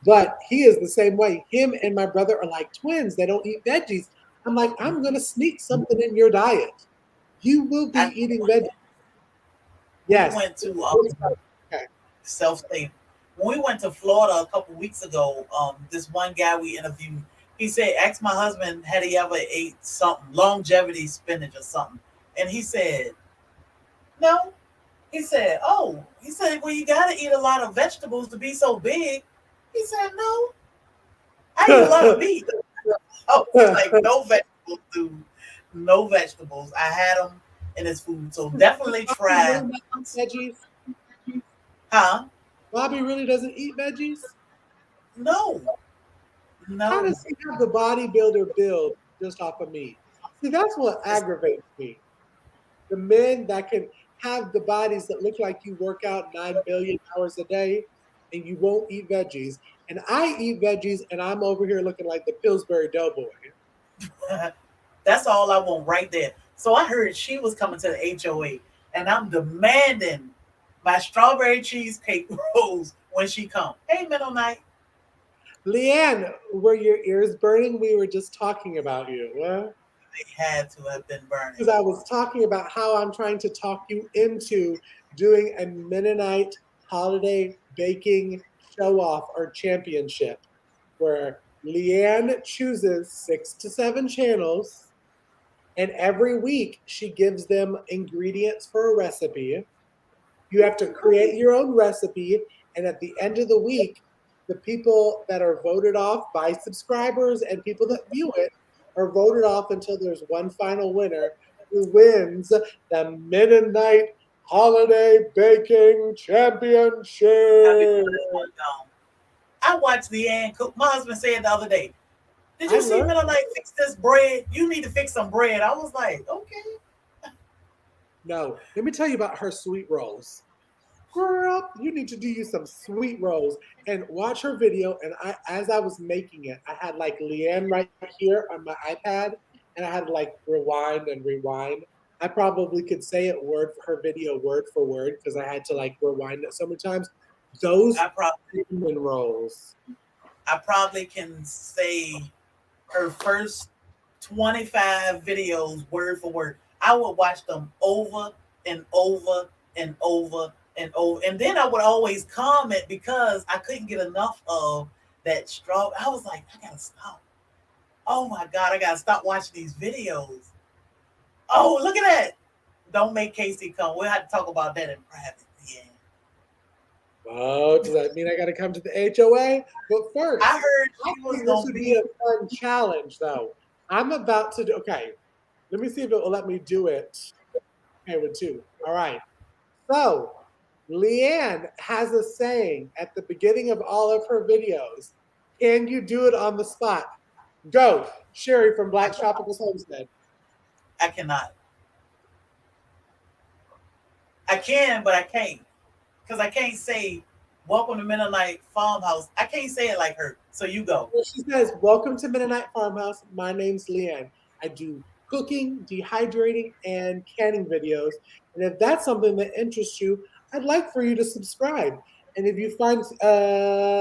But he is the same way. Him and my brother are like twins. They don't eat veggies. I'm like, I'm going to sneak something in your diet. You will be I know eating veggies. we Yes. went to Okay. self state. When we went to Florida a couple weeks ago, this one guy we interviewed, he said, ask my husband had he ever ate something longevity spinach or something, and he said no. He said, oh, he said, well, you got to eat a lot of vegetables to be so big. He said, no, I eat a lot of meat. I was like, no vegetables, dude. No vegetables. I had them in his food. So definitely Bobby try. really doesn't eat veggies. Huh? Bobby really doesn't eat veggies. No, How no. does he have the bodybuilder build just off of meat? See, that's what It's, aggravates me. The men that can. have the bodies that look like you work out 9 billion hours a day and you won't eat veggies. And I eat veggies and I'm over here looking like the Pillsbury Doughboy. That's all I want right there. So I heard she was coming to the HOA, and I'm demanding my strawberry cheesecake rolls when she come. Hey, Middle Night. Leanne, were your ears burning? We were just talking about you. They had to have been burning. Because I was talking about how I'm trying to talk you into doing a Mennonite holiday baking show off or championship where Leanne chooses 6 to 7 channels and every week she gives them ingredients for a recipe. You have to create your own recipe, and at the end of the week, the people that are voted off by subscribers and people that view it are voted off until there's one final winner who wins the Mennonite Holiday Baking Championship. I watched Leanne cook. My husband said the other day, "Did you I see learned. Middle Night fix this bread? You need to fix some bread." I was like, "Okay." No, let me tell you about her sweet rolls. Girl, you need to do you some sweet rolls and watch her video. And as I was making it, I had like Leanne right here on my iPad, and I had to like rewind and rewind. I probably could say it word for her video word for word because I had to like rewind it so many times. Those I probably, cinnamon rolls. I probably can say her first 25 videos word for word. I would watch them over and over and over and over. And then I would always comment because I couldn't get enough of that straw. I was like, I gotta stop. Oh my God, I gotta stop watching these videos. Oh, look at that. Don't make Casey come. We'll have to talk about that in private. Yeah. Oh, does that mean I got to come to the HOA? But first, I heard I she was think this gonna would be be. a fun challenge, though. I'm about to do, okay, let me see if it will let me do it. Okay, with 2. All right. So, Leanne has a saying at the beginning of all of her videos. Can you do it on the spot? Go, Sherry from I Black cannot. Tropicals Homestead. I cannot. I can, but I can't. Because I can't say welcome to Mennonite Farmhouse. I can't say it like her. So you go. Well, she says, welcome to Mennonite Farmhouse. My name's Leanne. I do cooking, dehydrating, and canning videos. And if that's something that interests you, I'd like for you to subscribe. And if you find,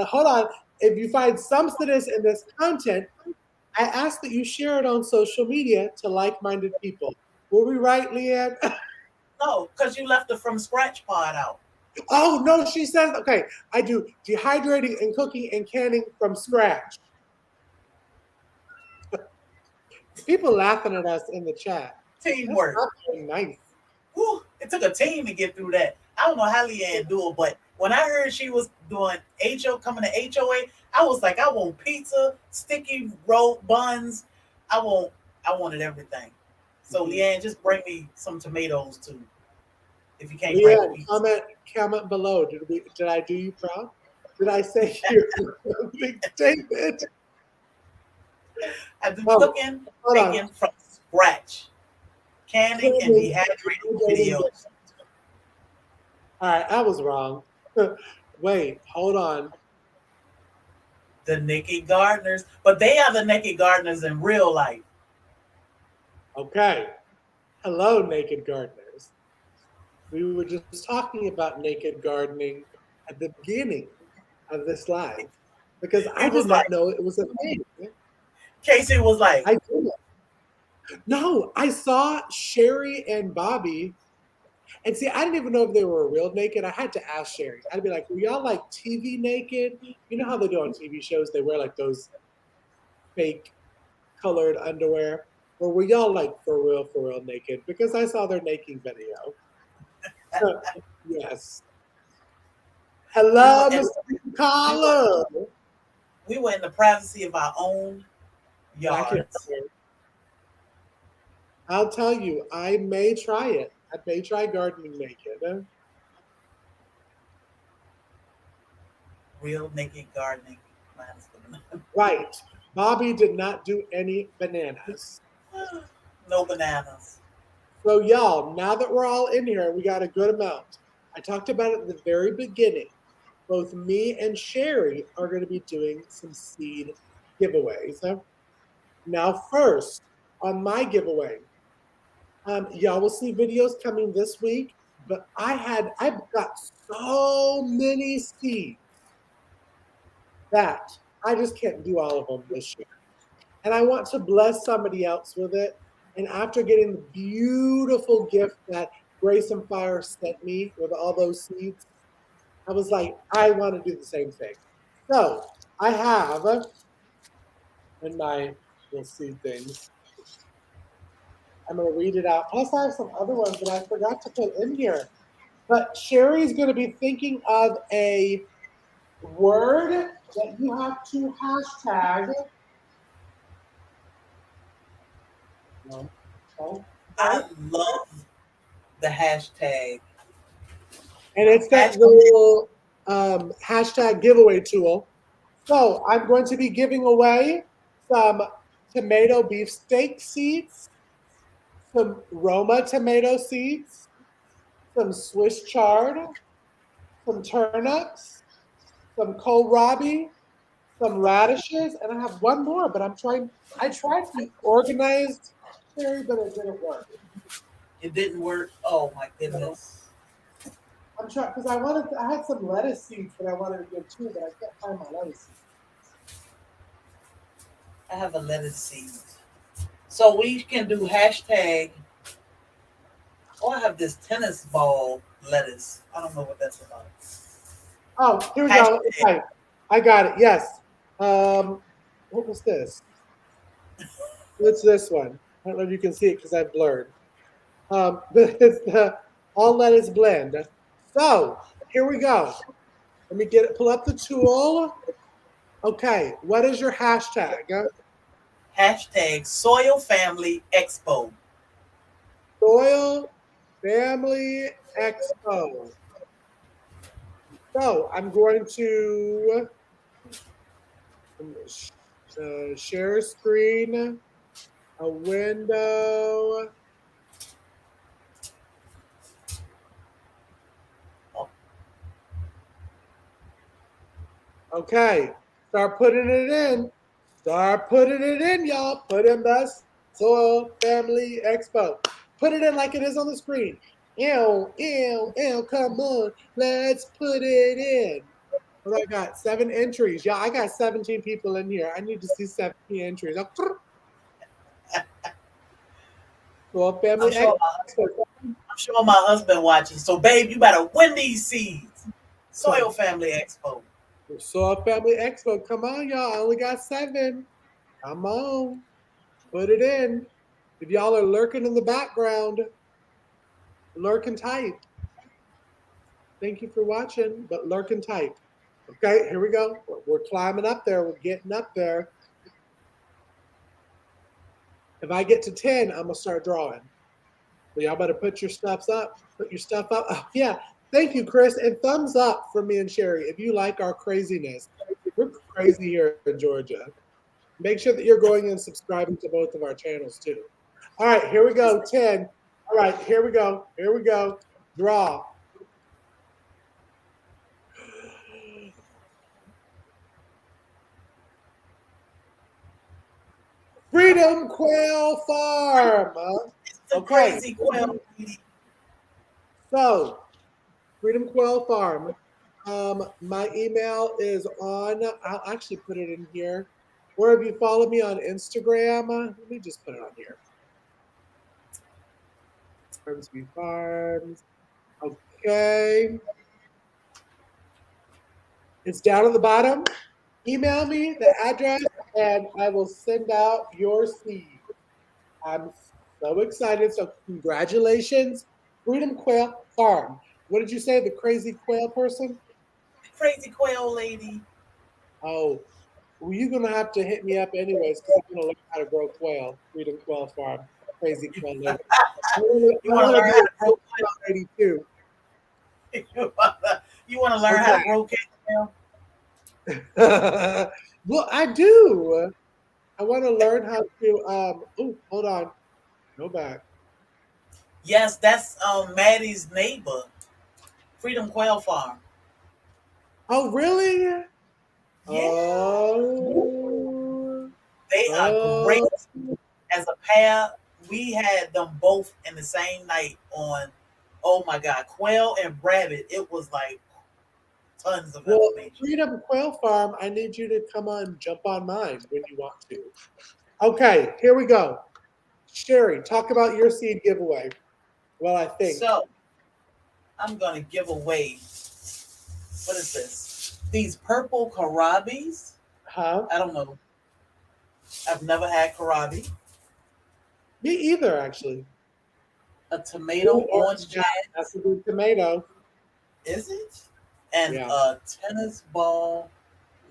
hold on, if you find substance in this content, I ask that you share it on social media to like-minded people. Were we right, Leanne? No, because you left the from scratch part out. Oh, no, she says, okay, I do dehydrating and cooking and canning from scratch. People laughing at us in the chat. That's Teamwork. not very nice. Whew, it took a team to get through that. I don't know how Leanne do it, but when I heard she was doing coming to HOA, I was like, I want pizza, sticky roll buns. I wanted everything. So Leanne, just bring me some tomatoes too. If you can't bring Leanne, pizza. comment below. Did I do you proud? Did I say you're a big statement? I do Oh, cooking, baking from scratch, canning and dehydrating videos. All right, I was wrong. Wait, hold on. The Naked Gardeners, but they are the Naked Gardeners in real life. Okay. Hello, naked gardeners. We were just talking about naked gardening at the beginning of this live because I It did was like not know it was a thing. Casey was like, I didn't. No, I saw Sherry and Bobby, and see, I didn't even know if they were real naked. I had to ask Sherry. I'd be like, "Were y'all like TV naked? You know how they do on TV shows? They wear like those fake colored underwear, or were y'all like for real naked?" Because I saw their naked video. Yes. we were Hello, in, Mr. we were Caller. we were in the privacy of our own Backyard. yards. I'll tell you, I may try it. I may try gardening naked. Real naked gardening. Right. Bobby did not do any bananas. No bananas. So y'all, now that we're all in here, we got a good amount. I talked about it at the very beginning. Both me and Sherry are going to be doing some seed giveaways. Now, first, on my giveaway, y'all will see videos coming this week, but I've got so many seeds that I just can't do all of them this year. And I want to bless somebody else with it. And after getting the beautiful gift that Grace and Fire sent me with all those seeds, I was like, I want to do the same thing. So I have in my little seed things, I'm going to read it out. Plus, I have some other ones that I forgot to put in here. But Sherry's going to be thinking of a word that you have to hashtag. No. Oh, I love the hashtag. and it's that little hashtag giveaway tool. So I'm going to be giving away some tomato beefsteak seeds, some Roma tomato seeds, some Swiss chard, some turnips, some kohlrabi, some radishes, and I have one more, but I tried to be organized, Sherry, but it didn't work. It didn't work. Oh my goodness. I'm trying, because I had some lettuce seeds that I wanted to give too, but I can't find my lettuce seeds. I have a lettuce seed. So we can do hashtag. Oh, I have this tennis ball lettuce. I don't know what that's about. Oh, here we go. Okay. I got it. Yes. What was this? What's this one? I don't know if you can see it because I blurred. But it's the all lettuce blend. So here we go. Let me pull up the tool. Okay, what is your hashtag? Hashtag Soil Family Expo. Soil Family Expo. So I'm going to share screen, a window. Okay, start putting it in. Start putting it in, y'all. Put in the Soil Family Expo. Put it in like it is on the screen. Ew, ew, ew, come on. Let's put it in. What I got? 7 entries. Y'all, I got 17 people in here. I need to see 17 entries. Soil Family Expo. I'm sure my husband watching. So, babe, you better win these seeds. Soil Family Expo. Soil Family Expo. Come on, y'all. I only got 7. Come on. Put it in. If y'all are lurking in the background, lurk and type. Thank you for watching, but lurk and type. Okay, here we go. We're climbing up there. We're getting up there. If I get to 10, I'm going to start drawing. So y'all better put your stuff up. Put your stuff up. Oh, yeah. Thank you, Chris. And thumbs up for me and Sherry if you like our craziness. We're crazy here in Georgia. Make sure that you're going and subscribing to both of our channels too. All right, here we go. 10. All right, here we go. Here we go. Draw. Freedom Quail Farm. Okay. Crazy Quail. So, Freedom Quail Farm. My email is on. I'll actually put it in here. Or if you follow me on Instagram, let me just put it on here. Grimsby Farms. Okay. It's down at the bottom. Email me the address and I will send out your seed. I'm so excited. So congratulations, Freedom Quail Farm. What did you say, the crazy quail person? Crazy quail lady. Oh, well, you're going to have to hit me up anyways because I'm going to learn how to grow quail. Freedom Quail Farm, crazy quail lady. You want to learn how to grow quail lady too. You want to learn how to grow quail? Well, I do. I want to learn how to. Oh, hold on. Go back. Yes, that's Maddie's neighbor, Freedom Quail Farm. Oh, really? Yeah, Oh, they are great oh. as a pair. We had them both in the same night on. Oh my God, Quail and Rabbit. It was like tons of Well, information. Freedom Quail Farm, I need you to come on, jump on mine when you want to. Okay, here we go. Sherry, talk about your seed giveaway. Well, I think. So I'm gonna give away. What is this? These purple karabis. Huh? I don't know. I've never had karabi. Me either, actually. A tomato Blue orange yeah, that's jazz. a good tomato. Is it? And Yeah. a tennis ball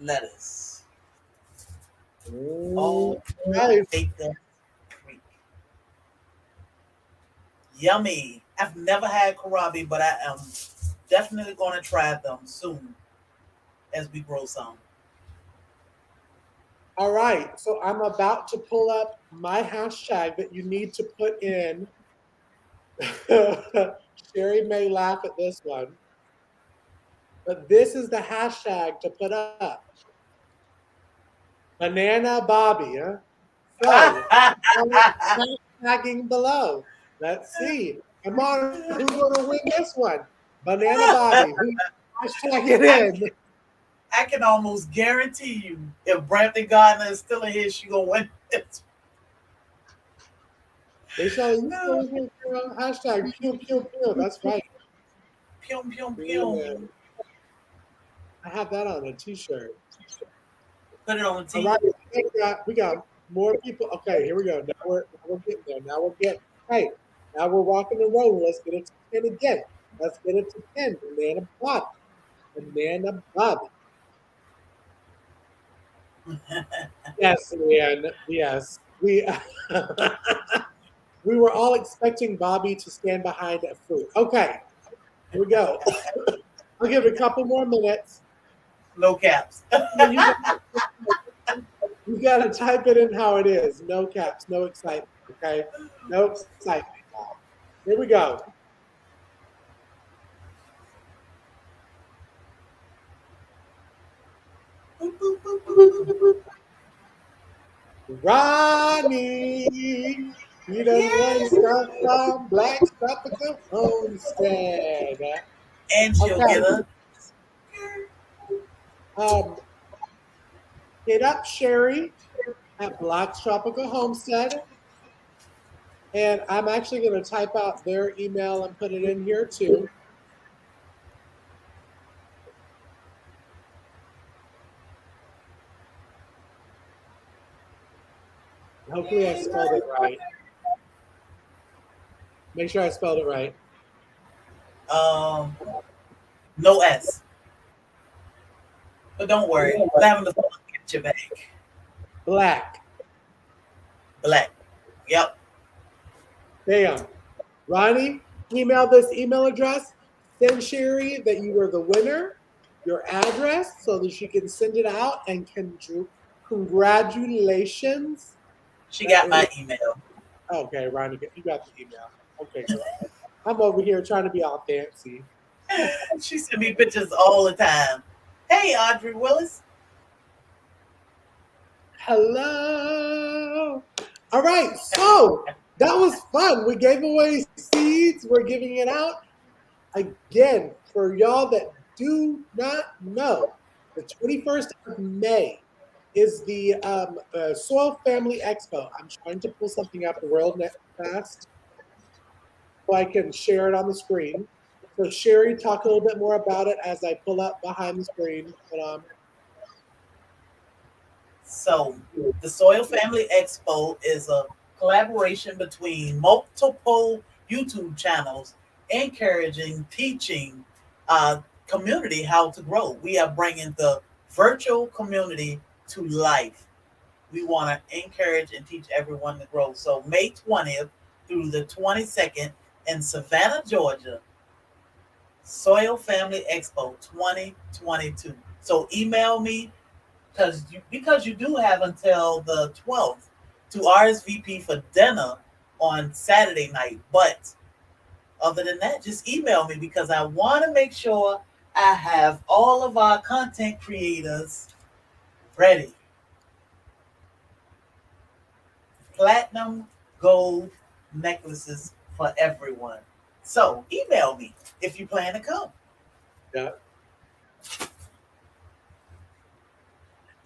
lettuce. Mm, Oh, nice. take that. Yummy. I've never had karabi, but I am definitely going to try them soon as we grow some. All right, so I'm about to pull up my hashtag that you need to put in. Sherry may laugh at this one, but this is the hashtag to put up. Banana Bobby. Huh? So, hashtagging below. Let's see. Come on, who's going to win this one? Banana Bobby. Who hashtag it in? I can almost guarantee you, if Brampton Gardner is still in here, she gonna win this. They shall you still here, girl. Hashtag pew pew pew. That's right. Pew pew Yeah. pew. I have that on a t-shirt. Put it on the All TV. right, we got more people. Okay, here we go. Now we're getting there. Now we're getting right. Now we're walking and rolling. Let's get it to 10 again. Let's get it to 10. Banana Bobby. Banana Bobby. Yes, Leanne. Yes. We were all expecting Bobby to stand behind a fruit. Okay, here we go. I'll give it a couple more minutes. No caps. You got to type it in how it is. No caps, no excitement. Okay, no excitement. Here we go. Ronnie, he done won stuff from Black Tropical Homestead. And she'll Okay, get a. um, hit up Sherry at Black Tropical Homestead. And I'm actually going to type out their email and put it in here too. Hopefully I spelled it right. Make sure I spelled it right. Um, no S. But don't worry. Lavender will get your back. Black. Black. Yep. Bam. Ronnie, email this email address. Send Sherry that you were the winner, your address, so that she can send it out and can congratulations. She got my email. Okay, Ronnie, you got the email. Okay, girl. I'm over here trying to be all fancy. She sent me pictures all the time. Hey, Audrey Willis. Hello. All right, so that was fun. We gave away seeds. We're giving it out. Again, for y'all that do not know, the 21st of May is the Soil Family Expo. I'm trying to pull something up real fast so I can share it on the screen. So Sherry, talk a little bit more about it as I pull up behind the screen. So, the Soil Family Expo is a collaboration between multiple YouTube channels encouraging, teaching community how to grow. We are bringing the virtual community to life. We want to encourage and teach everyone to grow. So, May 20th through the 22nd in Savannah, Georgia, Soil Family Expo 2022. So, email me because you do have until the 12th to RSVP for dinner on Saturday night. But other than that, just email me because I want to make sure I have all of our content creators ready. Platinum gold necklaces for everyone. So email me if you plan to come. Yeah.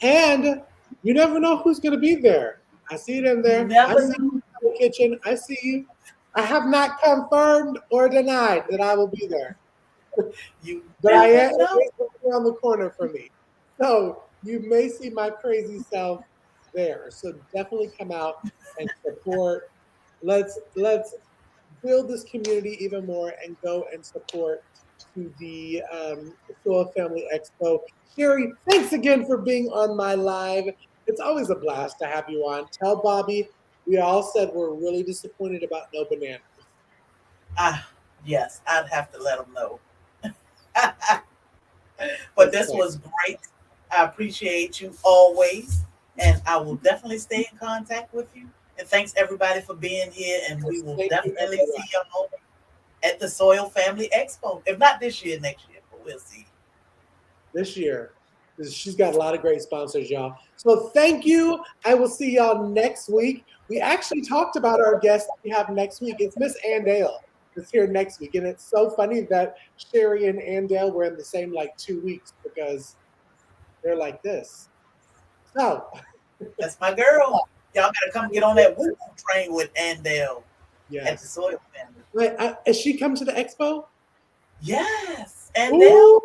And you never know who's going to be there. I see it in there. I see you in the kitchen. I see you. I have not confirmed or denied that I will be there. But I am around the corner from me. So you may see my crazy self there. So definitely come out and support. Let's build this community even more and go and support to the Soil Family Expo. Sherrie, thanks again for being on my live. It's always a blast to have you on. Tell Bobby we all said we're really disappointed about no bananas. Yes, I'd have to let them know. But this was great. I appreciate you always, and I will definitely stay in contact with you. And thanks everybody for being here, and we will definitely see y'all at the Soil Family Expo. If not this year, next year, but we'll see. This year. She's got a lot of great sponsors, y'all. So thank you. I will see y'all next week. We actually talked about our guest we have next week. It's Miss Andale that's here next week. And it's so funny that Sherrie and Andale were in the same 2 weeks because they're like this. So that's my girl. Y'all gotta come get on that woo train with Andale at the Soil Family. Wait, has she come to the expo? Yes, Andale.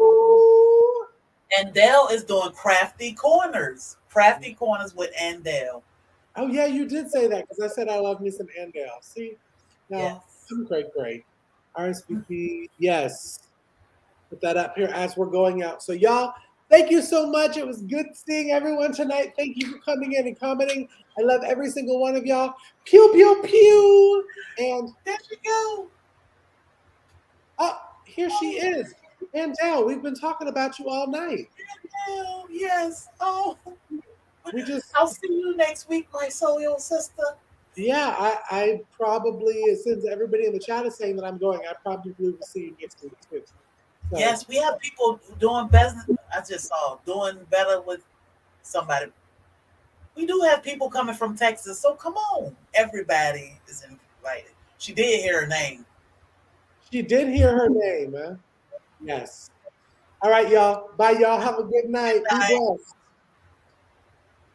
Andale is doing crafty corners with Andale. Oh yeah, you did say that because I said I love me some Andale. See, no, yes. Great. RSVP, yes. Put that up here as we're going out. So y'all, thank you so much. It was good seeing everyone tonight. Thank you for coming in and commenting. I love every single one of y'all. Pew, pew, pew. And there she go. Oh, here she is. Andale, we've been talking about you all night. Andale, yes. Oh, I'll see you next week, my soil sister. Yeah, I probably, since everybody in the chat is saying that I'm going, I probably will see you next week too. So. Yes, we have people doing better. I just saw doing better with somebody. We do have people coming from Texas, so come on. Everybody is invited. She did hear her name. She did hear her name, huh? Yes. All right, y'all. Bye, y'all. Have a good night. Be blessed.